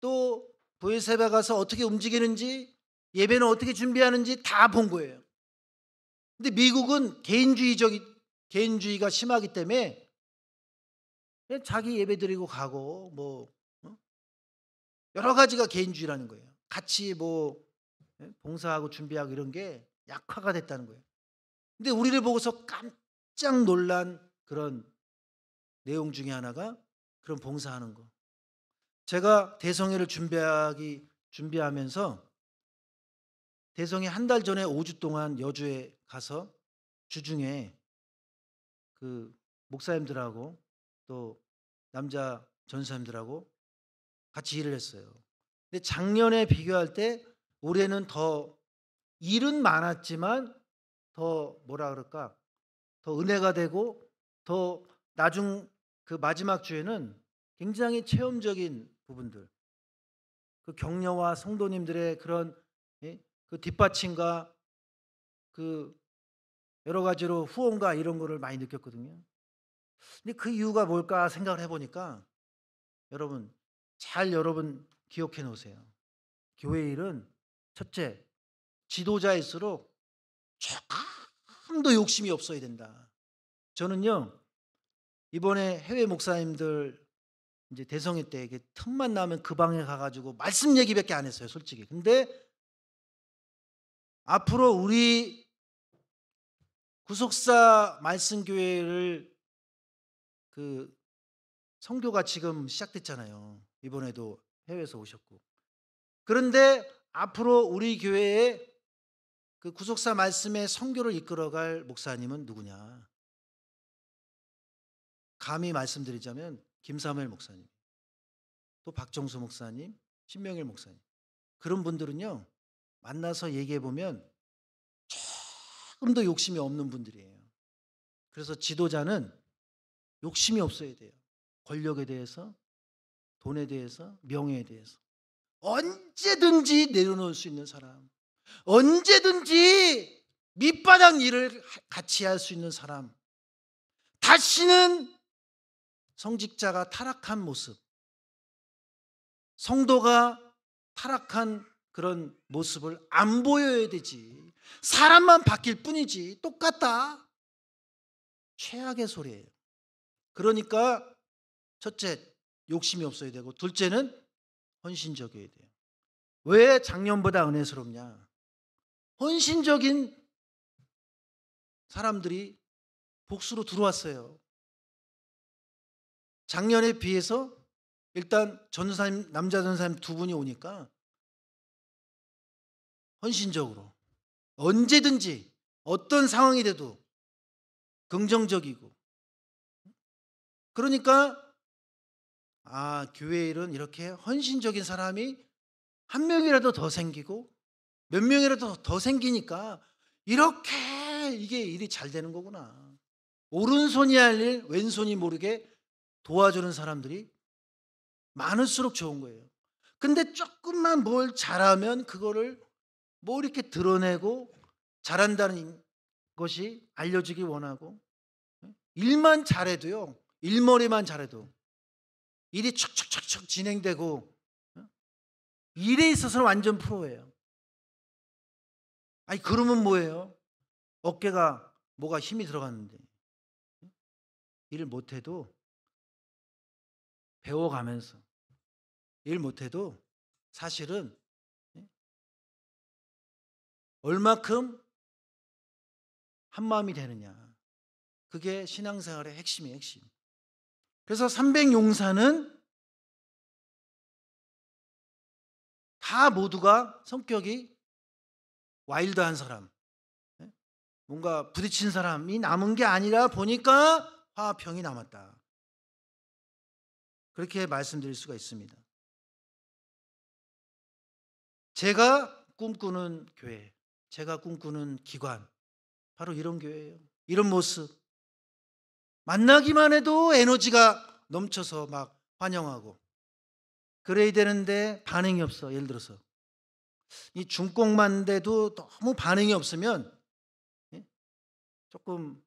또 보혜사에 가서 어떻게 움직이는지, 예배는 어떻게 준비하는지 다 본 거예요. 근데 미국은 개인주의가 심하기 때문에 그냥 자기 예배 드리고 가고 뭐 여러 가지가 개인주의라는 거예요. 같이 뭐 봉사하고 준비하고 이런 게 약화가 됐다는 거예요. 근데 우리를 보고서 깜짝 놀란 그런 내용 중에 하나가 그런 봉사하는 거. 제가 대성회를 준비하면서 대성회 한 달 전에 5주 동안 여주에 가서 주중에 그 목사님들하고 또 남자 전사님들하고 같이 일을 했어요. 근데 작년에 비교할 때 올해는 더 일은 많았지만 더 뭐라 그럴까, 더 은혜가 되고 더 나중 그 마지막 주에는 굉장히 체험적인 부분들, 그 격려와 성도님들의 그런 그 뒷받침과 그 여러 가지로 후원과 이런 거를 많이 느꼈거든요. 근데 그 이유가 뭘까 생각을 해보니까 여러분 기억해 놓으세요. 교회 일은 첫째, 지도자일수록 조금 더 욕심이 없어야 된다. 저는요, 이번에 해외 목사님들 이제 대성회 때 틈만 나면 그 방에 가가지고 말씀 얘기밖에 안 했어요, 솔직히. 근데 앞으로 우리 구속사 말씀교회를 그 선교가 지금 시작됐잖아요. 이번에도 해외에서 오셨고. 그런데 앞으로 우리 교회에 그 구속사 말씀의 선교를 이끌어갈 목사님은 누구냐? 감히 말씀드리자면 김사무엘 목사님, 또 박정수 목사님, 신명일 목사님, 그런 분들은요, 만나서 얘기해 보면 조금 더 욕심이 없는 분들이에요. 그래서 지도자는 욕심이 없어야 돼요. 권력에 대해서, 돈에 대해서, 명예에 대해서 언제든지 내려놓을 수 있는 사람, 언제든지 밑바닥 일을 같이 할 수 있는 사람, 다시는 성직자가 타락한 모습, 성도가 타락한 그런 모습을 안 보여야 되지. 사람만 바뀔 뿐이지 똑같다. 최악의 소리예요. 그러니까 첫째, 욕심이 없어야 되고, 둘째는 헌신적이어야 돼요. 왜 작년보다 은혜스럽냐? 헌신적인 사람들이 복수로 들어왔어요. 작년에 비해서 일단 전사님, 남자 전사님 두 분이 오니까 헌신적으로 언제든지 어떤 상황이 돼도 긍정적이고, 그러니까 교회 일은 이렇게 헌신적인 사람이 한 명이라도 더 생기고 몇 명이라도 더 생기니까 이렇게 이게 일이 잘 되는 거구나. 오른손이 할 일 왼손이 모르게 도와주는 사람들이 많을수록 좋은 거예요. 근데 조금만 뭘 잘하면 그거를 뭐 이렇게 드러내고 잘한다는 것이 알려지기 원하고, 일만 잘해도요, 일머리만 잘해도 일이 척척척척 진행되고 일에 있어서는 완전 프로예요. 아니 그러면 뭐예요? 어깨가 뭐가 힘이 들어갔는데 일을 못해도 배워가면서 일 못해도 사실은 얼마큼 한마음이 되느냐, 그게 신앙생활의 핵심이에요. 핵심. 그래서 300용사는 다 모두가 성격이 와일드한 사람, 뭔가 부딪힌 사람이 남은 게 아니라 보니까 화평이 남았다. 그렇게 말씀드릴 수가 있습니다. 제가 꿈꾸는 교회, 제가 꿈꾸는 기관, 바로 이런 교회예요. 이런 모습. 만나기만 해도 에너지가 넘쳐서 막 환영하고 그래야 되는데 반응이 없어. 예를 들어서 이 중공만 돼도 너무 반응이 없으면 조금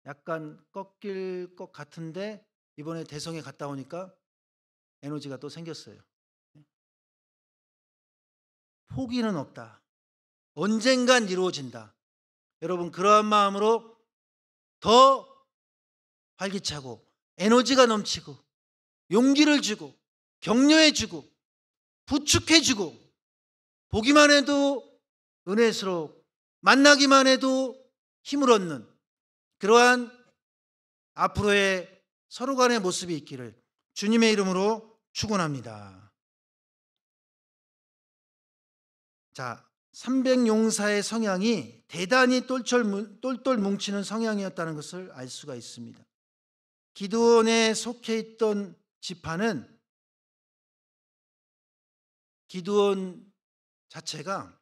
약간 꺾일 것 같은데 이번에 대성에 갔다 오니까 에너지가 또 생겼어요. 포기는 없다. 언젠간 이루어진다. 여러분 그러한 마음으로 더 활기차고 에너지가 넘치고 용기를 주고 격려해 주고 부축해 주고 보기만 해도 은혜스럽고 만나기만 해도 힘을 얻는 그러한 앞으로의 서로 간의 모습이 있기를 주님의 이름으로 축원합니다. 자, 300용사의 성향이 대단히 똘똘 뭉치는 성향이었다는 것을 알 수가 있습니다. 기드온에 속해 있던 지파는 기드온 자체가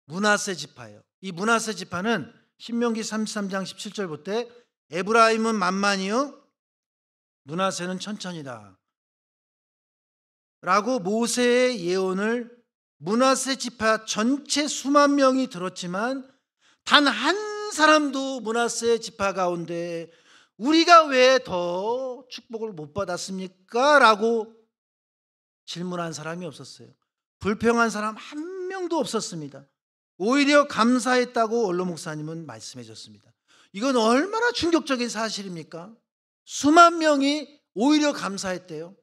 므낫세 지파예요. 이 므낫세 지파는 신명기 33장 17절 볼 때 에브라임은 만만이요 므낫세는 천천이다 라고 모세의 예언을 므낫세 지파 전체 수만 명이 들었지만 단 한 사람도 므낫세 지파 가운데 우리가 왜 더 축복을 못 받았습니까? 라고 질문한 사람이 없었어요. 불평한 사람 한 명도 없었습니다. 오히려 감사했다고 원로 목사님은 말씀해 줬습니다. 이건 얼마나 충격적인 사실입니까? 수만 명이 오히려 감사했대요.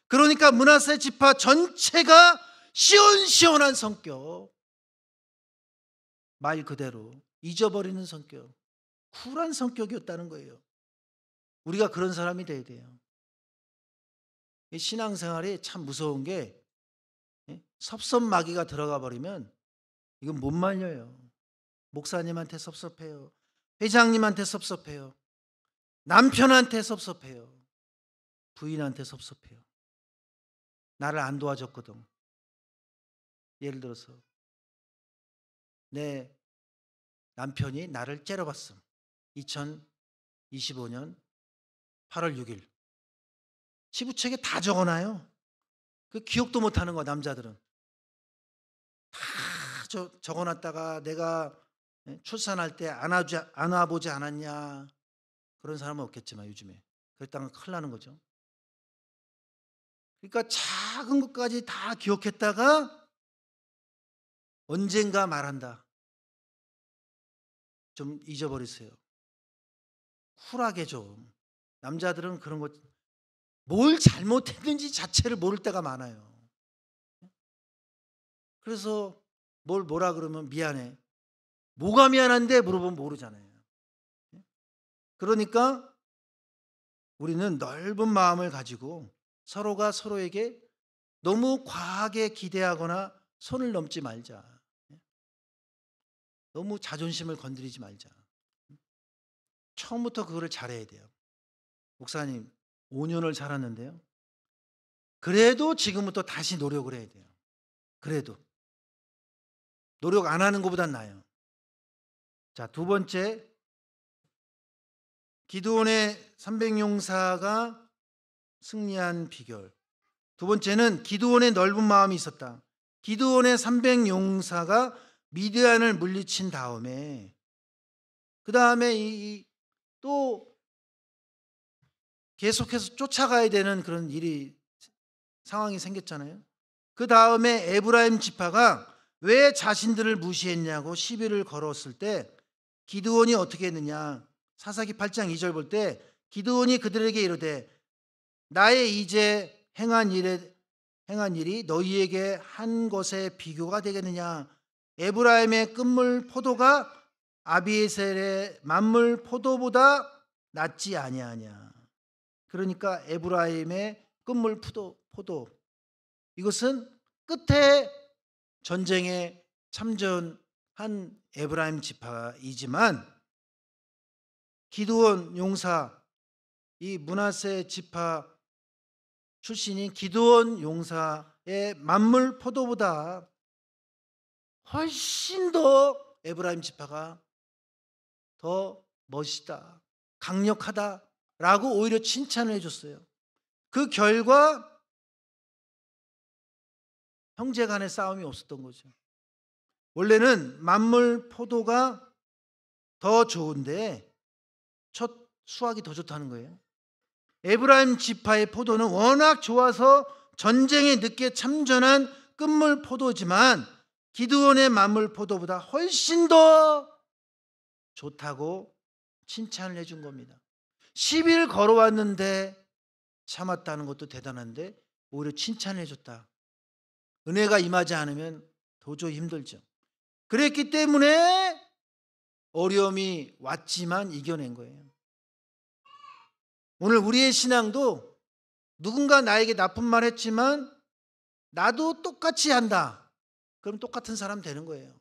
그러니까 므낫세 지파 전체가 시원시원한 성격, 말 그대로 잊어버리는 성격, 쿨한 성격이었다는 거예요. 우리가 그런 사람이 돼야 돼요. 신앙생활이 참 무서운 게 섭섭마귀가 들어가 버리면 이건 못 말려요. 목사님한테 섭섭해요. 회장님한테 섭섭해요. 남편한테 섭섭해요. 부인한테 섭섭해요. 나를 안 도와줬거든. 예를 들어서 내 남편이 나를 째려봤음. 2025년 8월 6일 시부책에 다 적어놔요. 그 기억도 못하는 거야. 남자들은 다 적어놨다가 내가 출산할 때 안아보지 않았냐. 그런 사람은 없겠지만 요즘에 그랬다가 큰일 나는 거죠. 그러니까 작은 것까지 다 기억했다가 언젠가 말한다. 좀 잊어버리세요. 쿨하게 좀. 남자들은 그런 것, 뭘 잘못했는지 자체를 모를 때가 많아요. 그래서 뭐라 그러면 미안해. 뭐가 미안한데 물어보면 모르잖아요. 그러니까 우리는 넓은 마음을 가지고 서로가 서로에게 너무 과하게 기대하거나 손을 넘지 말자. 너무 자존심을 건드리지 말자. 처음부터 그거를 잘해야 돼요. 목사님 5년을 살았는데요. 그래도 지금부터 다시 노력을 해야 돼요. 그래도 노력 안 하는 것보단 나아요. 자, 두 번째, 기드온의 300용사가 승리한 비결. 두 번째는 기드온의 넓은 마음이 있었다. 기드온의 300용사가 미드안을 물리친 다음에 그 다음에 또 계속해서 쫓아가야 되는 그런 상황이 생겼잖아요. 그 다음에 에브라임 지파가 왜 자신들을 무시했냐고 시비를 걸었을 때 기드온이 어떻게 했느냐. 사사기 8장 2절 볼 때 기드온이 그들에게 이르되 나의 이제 행한 일이 너희에게 한 것의 비교가 되겠느냐. 에브라임의 끝물 포도가 아비에셀의 만물 포도보다 낫지 아니하냐. 그러니까 에브라임의 끝물 포도 이것은 끝에 전쟁에 참전한 에브라임 지파이지만 기드온 용사, 이 므낫세 지파 출신인 기드온 용사의 만물 포도보다 훨씬 더 에브라임 지파가 더 멋있다, 강력하다라고 오히려 칭찬을 해줬어요. 그 결과 형제 간의 싸움이 없었던 거죠. 원래는 만물 포도가 더 좋은데 첫 수확이 더 좋다는 거예요. 에브라임 지파의 포도는 워낙 좋아서 전쟁에 늦게 참전한 끝물 포도지만 기드온의 만물 포도보다 훨씬 더 좋다고 칭찬을 해준 겁니다. 10일 걸어왔는데 참았다는 것도 대단한데 오히려 칭찬을 해줬다. 은혜가 임하지 않으면 도저히 힘들죠. 그랬기 때문에 어려움이 왔지만 이겨낸 거예요. 오늘 우리의 신앙도 누군가 나에게 나쁜 말 했지만 나도 똑같이 한다. 그럼 똑같은 사람 되는 거예요.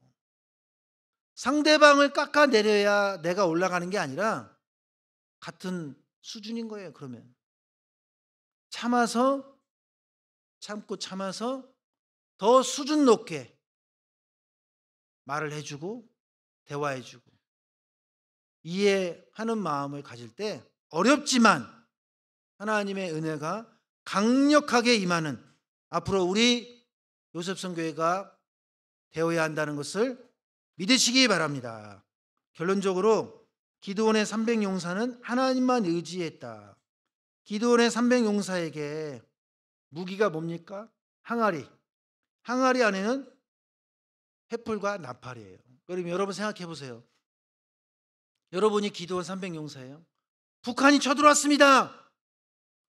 상대방을 깎아내려야 내가 올라가는 게 아니라 같은 수준인 거예요. 그러면 참고 참아서 더 수준 높게 말을 해주고 대화해주고 이해하는 마음을 가질 때 어렵지만 하나님의 은혜가 강력하게 임하는 앞으로 우리 요셉성교회가 되어야 한다는 것을 믿으시기 바랍니다. 결론적으로 기드온의 300용사는 하나님만 의지했다. 기드온의 300용사에게 무기가 뭡니까? 항아리. 항아리 안에는 횃불과 나팔이에요. 그럼 여러분 생각해 보세요. 여러분이 기드온 300용사예요. 북한이 쳐들어왔습니다.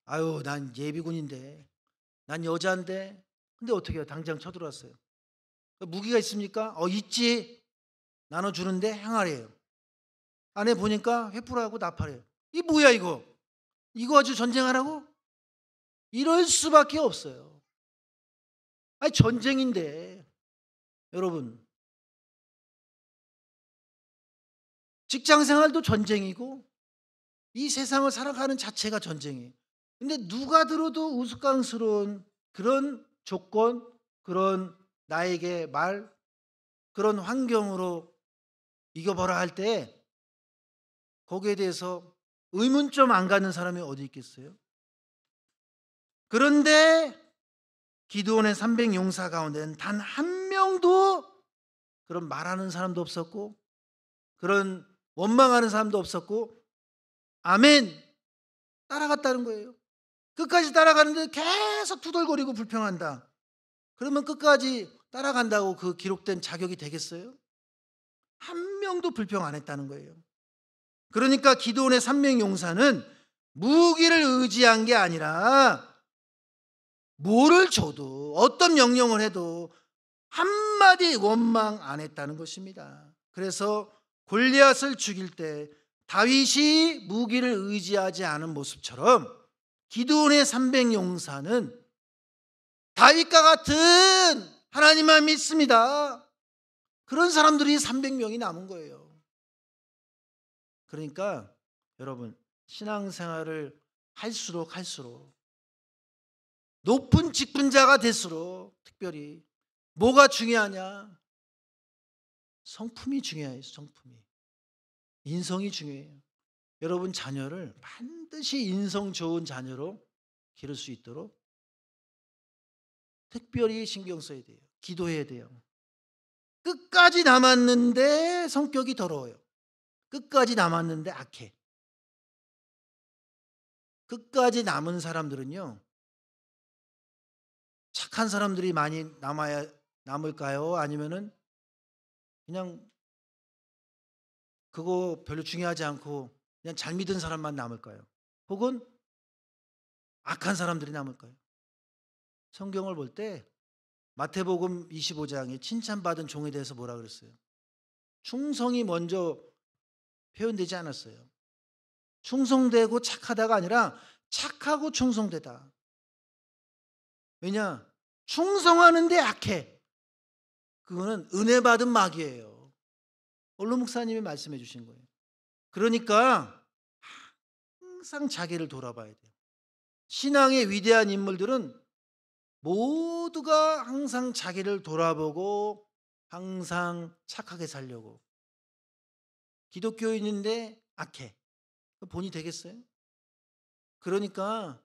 아유, 난 예비군인데, 난 여자인데, 근데 어떻게 해요? 당장 쳐들어왔어요. 무기가 있습니까? 있지. 나눠주는데 항아리예요. 안에 보니까 횃불하고 나팔이에요. 이 뭐야 이거? 이거 가지고 전쟁하라고? 이럴 수밖에 없어요. 아니 전쟁인데 여러분, 직장생활도 전쟁이고 이 세상을 살아가는 자체가 전쟁이에요. 근데 누가 들어도 우스꽝스러운 그런 조건, 그런 나에게 말, 그런 환경으로 이겨보라 할 때 거기에 대해서 의문점 안 갖는 사람이 어디 있겠어요? 그런데 기드온의 300용사 가운데는 단 한 명도 그런 말하는 사람도 없었고 그런 원망하는 사람도 없었고 아멘 따라갔다는 거예요. 끝까지 따라가는데 계속 투덜거리고 불평한다. 그러면 끝까지 따라간다고 그 기록된 자격이 되겠어요? 한 명도 불평 안 했다는 거예요. 그러니까 기드온의 300용사는 무기를 의지한 게 아니라 뭐를 줘도 어떤 명령을 해도 한마디 원망 안 했다는 것입니다. 그래서 골리앗을 죽일 때 다윗이 무기를 의지하지 않은 모습처럼 기드온의 300용사는 다윗과 같은 하나님만 믿습니다. 그런 사람들이 300명이 남은 거예요. 그러니까 여러분 신앙생활을 할수록 높은 직분자가 될수록 특별히 뭐가 중요하냐? 성품이 중요해요. 성품이. 인성이 중요해요. 여러분 자녀를 반드시 인성 좋은 자녀로 기를 수 있도록 특별히 신경 써야 돼요. 기도해야 돼요. 끝까지 남았는데 성격이 더러워요. 끝까지 남았는데 악해. 끝까지 남은 사람들은요, 착한 사람들이 많이 남을까요? 아니면은 그냥 그거 별로 중요하지 않고 그냥 잘 믿은 사람만 남을까요? 혹은 악한 사람들이 남을까요? 성경을 볼 때 마태복음 25장에 칭찬받은 종에 대해서 뭐라 그랬어요? 충성이 먼저 표현되지 않았어요. 충성되고 착하다가 아니라 착하고 충성되다. 왜냐? 충성하는데 악해. 그거는 은혜 받은 마귀예요. 원로 목사님이 말씀해 주신 거예요. 그러니까 항상 자기를 돌아봐야 돼요. 신앙의 위대한 인물들은 모두가 항상 자기를 돌아보고 항상 착하게 살려고. 기독교인인데 악해. 본이 되겠어요? 그러니까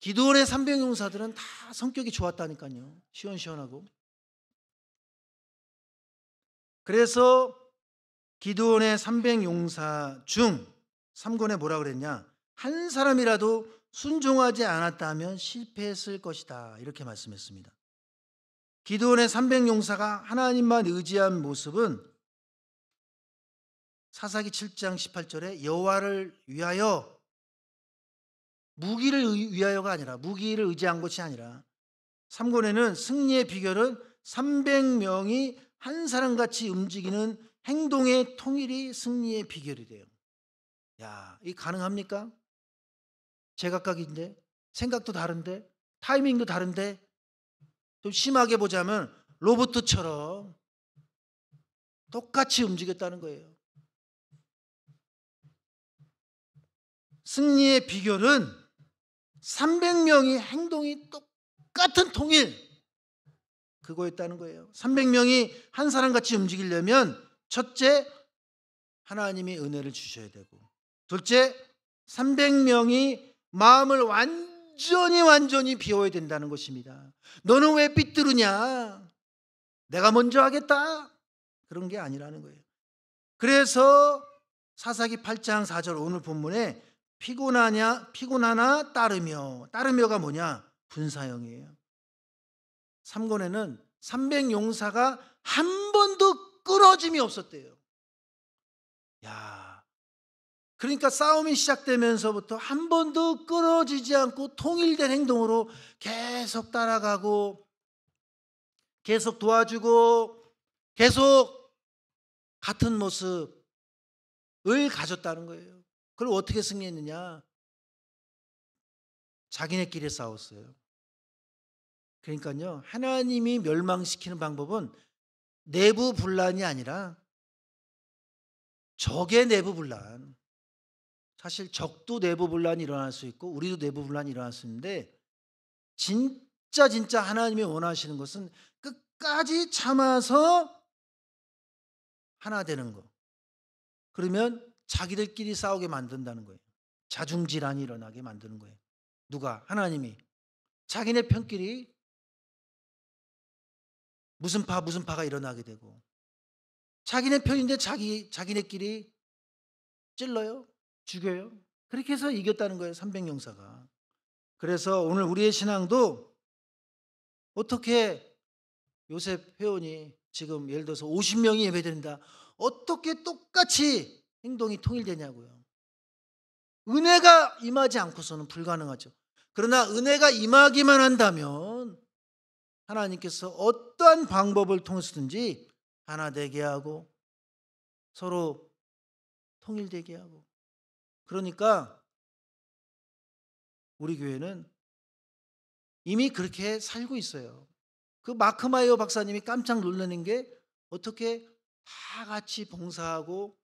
기도원의 300용사들은 다 성격이 좋았다니까요. 시원시원하고. 그래서 기도원의 300용사 중 3권에 뭐라 그랬냐? 한 사람이라도 순종하지 않았다면 실패했을 것이다. 이렇게 말씀했습니다. 기도원의 300용사가 하나님만 의지한 모습은 사사기 7장 18절에 여호와를 위하여, 무기를 위하여가 아니라, 무기를 의지한 것이 아니라, 3권에는 승리의 비결은 300명이 한 사람같이 움직이는 행동의 통일이 승리의 비결이래요. 야, 이 가능합니까? 제각각인데, 생각도 다른데, 타이밍도 다른데, 좀 심하게 보자면 로봇처럼 똑같이 움직였다는 거예요. 승리의 비결은 300명이 행동이 똑같은 통일, 그거였다는 거예요. 300명이 한 사람같이 움직이려면 첫째, 하나님이 은혜를 주셔야 되고, 둘째, 300명이 마음을 완전히 비워야 된다는 것입니다. 너는 왜 삐뚤으냐? 내가 먼저 하겠다. 그런 게 아니라는 거예요. 그래서 사사기 8장 4절 오늘 본문에 피곤하나 따르며가 뭐냐? 분사형이에요. 3권에는 300용사가 한 번도 끊어짐이 없었대요. 야, 그러니까 싸움이 시작되면서부터 한 번도 끊어지지 않고 통일된 행동으로 계속 따라가고, 계속 도와주고, 계속 같은 모습을 가졌다는 거예요. 그걸 어떻게 승리했느냐? 자기네끼리 싸웠어요. 그러니까요, 하나님이 멸망시키는 방법은 내부 분란이 아니라 적의 내부 분란. 사실 적도 내부 분란이 일어날 수 있고 우리도 내부 분란이 일어날 수 있는데, 진짜 하나님이 원하시는 것은 끝까지 참아서 하나 되는 거. 그러면 자기들끼리 싸우게 만든다는 거예요. 자중질환이 일어나게 만드는 거예요. 누가? 하나님이. 자기네 편끼리 무슨 파가 일어나게 되고, 자기네 편인데 자기네끼리 찔러요, 죽여요. 그렇게 해서 이겼다는 거예요, 300용사가. 그래서 오늘 우리의 신앙도 어떻게 요셉 회원이 지금 예를 들어서 50명이 예배드린다, 어떻게 똑같이 행동이 통일되냐고요. 은혜가 임하지 않고서는 불가능하죠. 그러나 은혜가 임하기만 한다면 하나님께서 어떠한 방법을 통해서든지 하나 되게 하고 서로 통일되게 하고. 그러니까 우리 교회는 이미 그렇게 살고 있어요. 그 마크 마이어 박사님이 깜짝 놀라는 게 어떻게 다 같이 봉사하고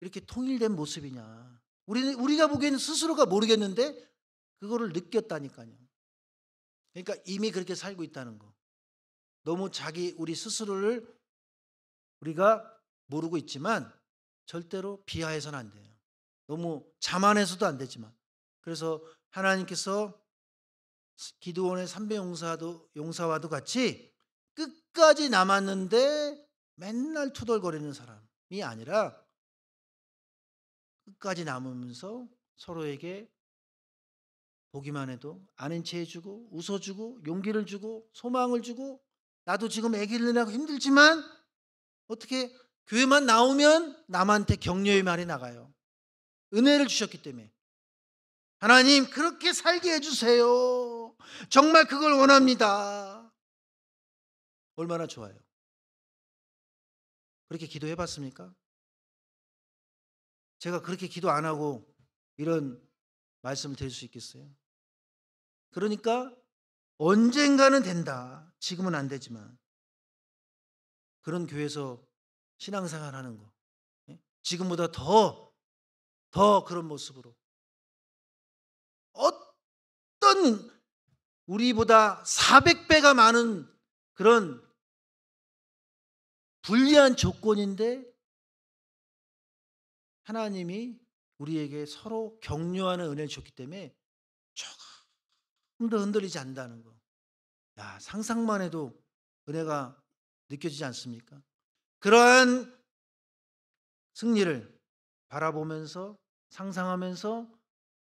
이렇게 통일된 모습이냐. 우리가 보기에는 스스로가 모르겠는데 그거를 느꼈다니까요. 그러니까 이미 그렇게 살고 있다는 거. 너무 우리 스스로를 우리가 모르고 있지만 절대로 비하해서는 안 돼요. 너무 자만해서도 안 되지만. 그래서 하나님께서 기드온의 300용사와도 같이 끝까지 남았는데 맨날 투덜거리는 사람이 아니라 끝까지 남으면서 서로에게 보기만 해도 아는 체 해주고 웃어주고 용기를 주고 소망을 주고, 나도 지금 아기를 낳고 힘들지만 어떻게 교회만 나오면 남한테 격려의 말이 나가요. 은혜를 주셨기 때문에. 하나님 그렇게 살게 해주세요. 정말 그걸 원합니다. 얼마나 좋아요. 그렇게 기도해 봤습니까? 제가 그렇게 기도 안 하고 이런 말씀을 드릴 수 있겠어요? 그러니까 언젠가는 된다. 지금은 안 되지만. 그런 교회에서 신앙생활 하는 거. 지금보다 더 그런 모습으로. 어떤 우리보다 400배가 많은 그런 불리한 조건인데 하나님이 우리에게 서로 격려하는 은혜를 줬기 때문에 조금 더 흔들리지 않는다는 거. 야, 상상만 해도 은혜가 느껴지지 않습니까? 그러한 승리를 바라보면서 상상하면서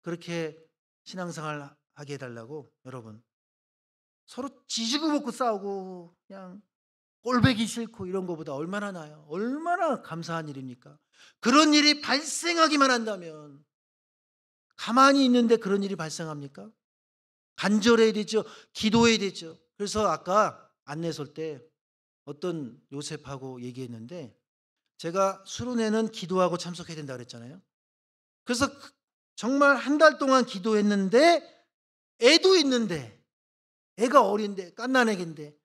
그렇게 신앙생활 하게 해달라고 여러분, 서로 지지고 볶고 싸우고 그냥 꼴배기 싫고 이런 것보다 얼마나 나아요? 얼마나 감사한 일입니까? 그런 일이 발생하기만 한다면, 가만히 있는데 그런 일이 발생합니까? 간절해야 되죠. 기도해야 되죠. 그래서 아까 안내설 때 어떤 요셉하고 얘기했는데, 제가 수련회는 기도하고 참석해야 된다 그랬잖아요. 그래서 정말 한 달 동안 기도했는데, 애도 있는데, 애가 어린데, 갓난애기인데,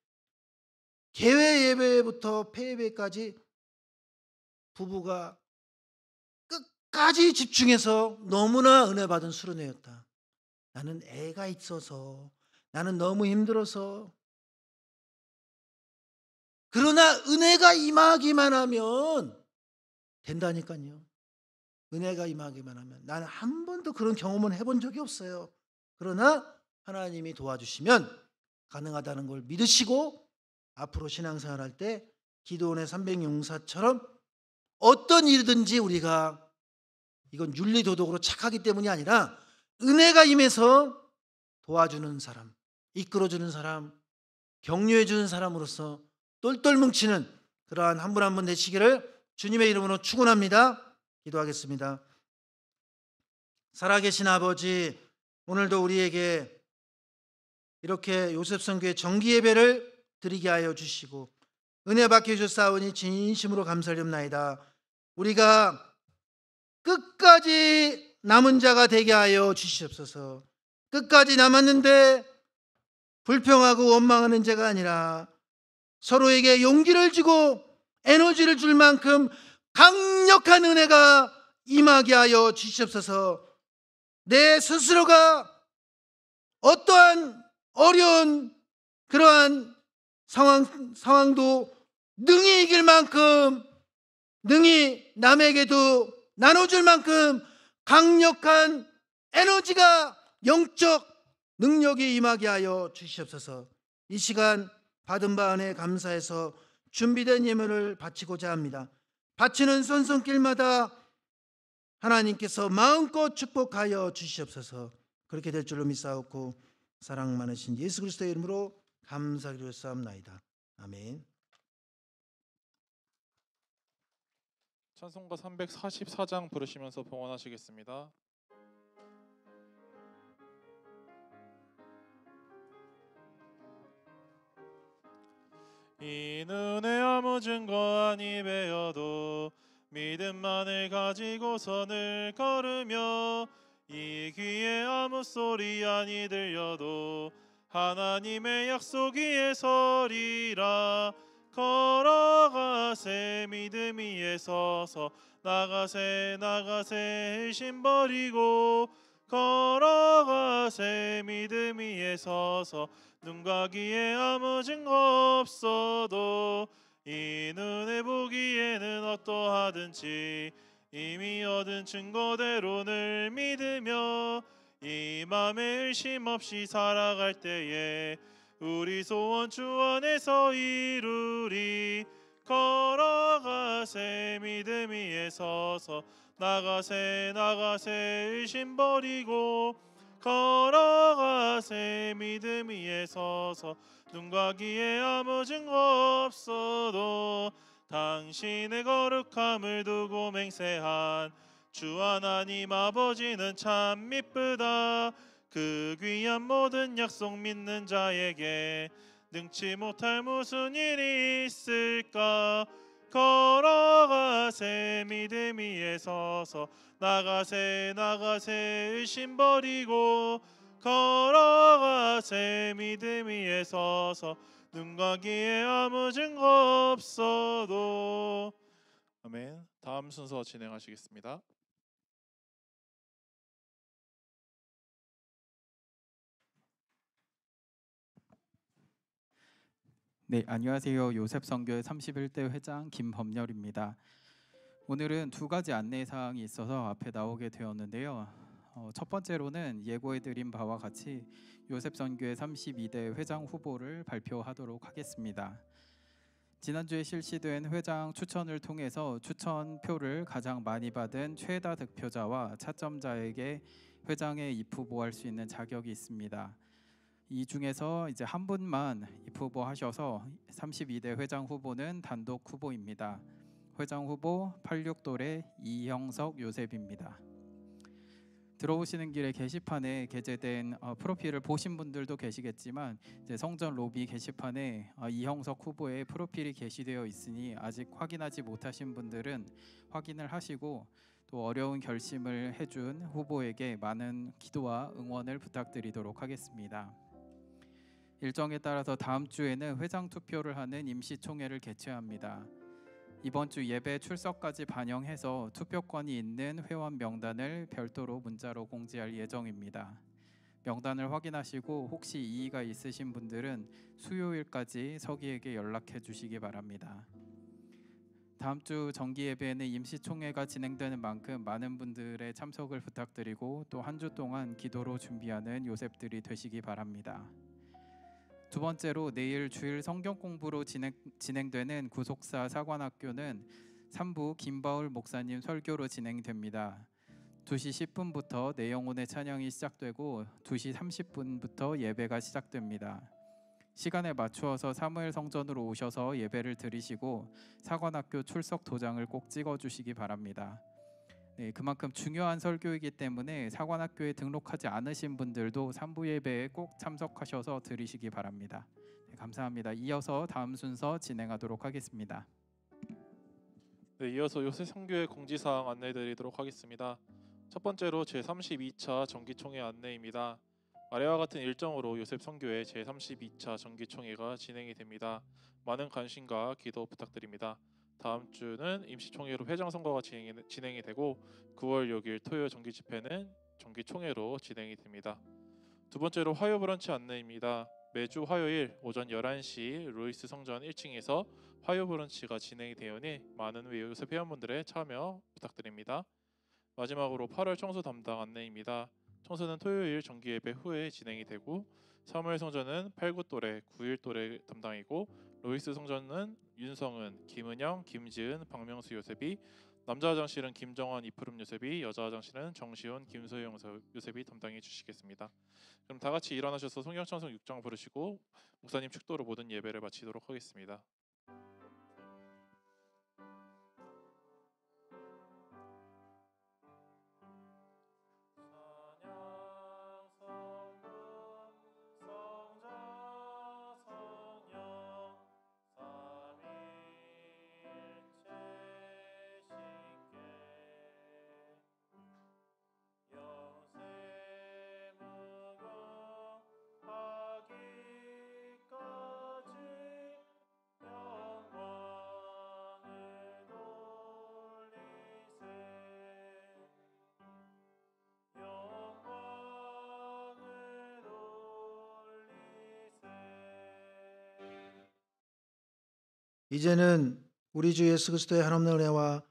개회 예배부터 폐예배까지 부부가 끝까지 집중해서 너무나 은혜 받은 수련회였다. 나는 애가 있어서, 나는 너무 힘들어서. 그러나 은혜가 임하기만 하면 된다니까요. 은혜가 임하기만 하면. 나는 한 번도 그런 경험은 해본 적이 없어요. 그러나 하나님이 도와주시면 가능하다는 걸 믿으시고 앞으로 신앙생활 할 때 기도원의 300용사처럼 어떤 일이든지 우리가, 이건 윤리도덕으로 착하기 때문이 아니라 은혜가 임해서 도와주는 사람, 이끌어주는 사람, 격려해주는 사람으로서 똘똘 뭉치는 그러한 한 분 한 분 되시기를 주님의 이름으로 축원합니다. 기도하겠습니다. 살아계신 아버지, 오늘도 우리에게 이렇게 요셉성교회 정기예배를 드리게 하여 주시고 은혜 받게 주셨사오니 진심으로 감사드립나이다. 우리가 끝까지 남은 자가 되게 하여 주시옵소서. 끝까지 남았는데 불평하고 원망하는 자가 아니라 서로에게 용기를 주고 에너지를 줄 만큼 강력한 은혜가 임하게 하여 주시옵소서. 내 스스로가 어떠한 어려운 그러한 상황도 능히 이길 만큼, 능히 남에게도 나눠줄 만큼 강력한 에너지가, 영적 능력이 임하게 하여 주시옵소서. 이 시간 받은 바 은혜 감사해서 준비된 예물을 바치고자 합니다. 바치는 손길마다 하나님께서 마음껏 축복하여 주시옵소서. 그렇게 될 줄로 믿사옵고 사랑 많으신 예수 그리스도의 이름으로 감사드렸사옵나이다. 아멘. 찬송가 344장 부르시면서 봉헌하시겠습니다. 이 눈에 아무 증거 아니 배어도 믿음만을 가지고 선을 걸으며 이 귀에 아무 소리 아니 들려도 하나님의 약속 위에 서리라. 걸어가세 믿음 위에 서서 나가세 의심 버리고 걸어가세 믿음 위에 서서 눈과 귀에 아무 증거 없어도 이 눈에 보기에는 어떠하든지 이미 얻은 증거대로 늘 믿으며 이 맘에 의심 없이 살아갈 때에 우리 소원 주 안에서 이루리. 걸어가세 믿음 위에 서서 나가세 의심 버리고 걸어가세 믿음 위에 서서 눈과 귀에 아무 증거 없어도 당신의 거룩함을 두고 맹세한 주 하나님 아버지는 참 미쁘다. 그 귀한 모든 약속 믿는 자에게 능치 못할 무슨 일이 있을까. 걸어가세 믿음 위에 서서 나가세 의심 버리고 걸어가세 믿음 위에 서서 눈과 귀에 아무 증거 없어도. 아멘. 다음 순서 진행하시겠습니다. 네, 안녕하세요. 요셉 선교회 31대 회장 김범열입니다. 오늘은 두 가지 안내 사항이 있어서 앞에 나오게 되었는데요. 첫 번째로는 예고해드린 바와 같이 요셉 선교회 32대 회장 후보를 발표하도록 하겠습니다. 지난주에 실시된 회장 추천을 통해서 추천표를 가장 많이 받은 최다 득표자와 차점자에게 회장에 입후보할 수 있는 자격이 있습니다. 이 중에서 이제 한 분만 입후보하셔서 32대 회장 후보는 단독 후보입니다. 회장 후보 86돌의 이형석 요셉입니다. 들어오시는 길에 게시판에 게재된 프로필을 보신 분들도 계시겠지만 이제 성전 로비 게시판에 이형석 후보의 프로필이 게시되어 있으니 아직 확인하지 못하신 분들은 확인을 하시고 또 어려운 결심을 해준 후보에게 많은 기도와 응원을 부탁드리도록 하겠습니다. 일정에 따라서 다음 주에는 회장 투표를 하는 임시총회를 개최합니다. 이번 주 예배 출석까지 반영해서 투표권이 있는 회원 명단을 별도로 문자로 공지할 예정입니다. 명단을 확인하시고 혹시 이의가 있으신 분들은 수요일까지 서기에게 연락해 주시기 바랍니다. 다음 주 정기 예배에는 임시총회가 진행되는 만큼 많은 분들의 참석을 부탁드리고 또 한 주 동안 기도로 준비하는 요셉들이 되시기 바랍니다. 두 번째로 내일 주일 성경 공부로 진행되는 구속사 사관학교는 3부 김바울 목사님 설교로 진행됩니다. 2시 10분부터 내영혼의 찬양이 시작되고 2시 30분부터 예배가 시작됩니다. 시간에 맞추어서 사무엘 성전으로 오셔서 예배를 드리시고 사관학교 출석 도장을 꼭 찍어주시기 바랍니다. 네, 그만큼 중요한 설교이기 때문에 사관학교에 등록하지 않으신 분들도 3부 예배에 꼭 참석하셔서 들으시기 바랍니다. 네, 감사합니다. 이어서 다음 순서 진행하도록 하겠습니다. 네, 이어서 요셉 선교회 공지사항 안내드리도록 하겠습니다. 첫 번째로 제32차 정기총회 안내입니다. 아래와 같은 일정으로 요셉 선교회 제32차 정기총회가 진행이 됩니다. 많은 관심과 기도 부탁드립니다. 다음 주는 임시총회로 회장 선거가 진행이 되고 9월 6일 토요일 정기 집회는 정기총회로 진행이 됩니다. 두 번째로 화요 브런치 안내입니다. 매주 화요일 오전 11시 루이스 성전 1층에서 화요 브런치가 진행이 되오니 많은 요셉 회원분들의 참여 부탁드립니다. 마지막으로 8월 청소 담당 안내입니다. 청소는 토요일 정기 예배 후에 진행이 되고 사무엘 성전은 89또래, 91또래 담당이고 로이스 성전은 윤성은, 김은영, 김지은, 박명수 요셉이, 남자 화장실은 김정환, 이푸름 요셉이, 여자 화장실은 정시훈, 김소영 요셉이 담당해 주시겠습니다. 그럼 다 같이 일어나셔서 성경 찬송 6장 부르시고 목사님 축도로 모든 예배를 마치도록 하겠습니다. 이제는 우리 주 예수 그리스도의 한없는 은혜와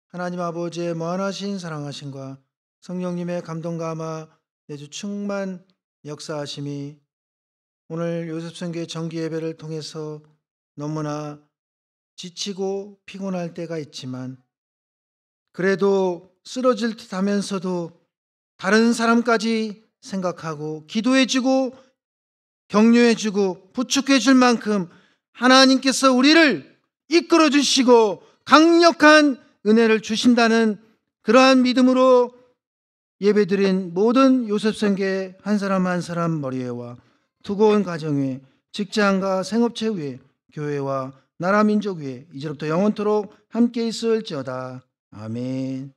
하나님 아버지의 무한하신 사랑하심과 성령님의 감동과 아마 내주 충만 역사하심이 오늘 요셉 선교회 정기 예배를 통해서 너무나 지치고 피곤할 때가 있지만 그래도 쓰러질 듯 하면서도 다른 사람까지 생각하고 기도해주고 격려해주고 부축해줄 만큼 하나님께서 우리를 이끌어 주시고 강력한 은혜를 주신다는 그러한 믿음으로 예배드린 모든 요셉 선교회 한 사람 한 사람 머리에와 두고 온 가정 위에 직장과 생업체 위에 교회와 나라 민족 위에 이제부터 영원토록 함께 있을지어다. 아멘.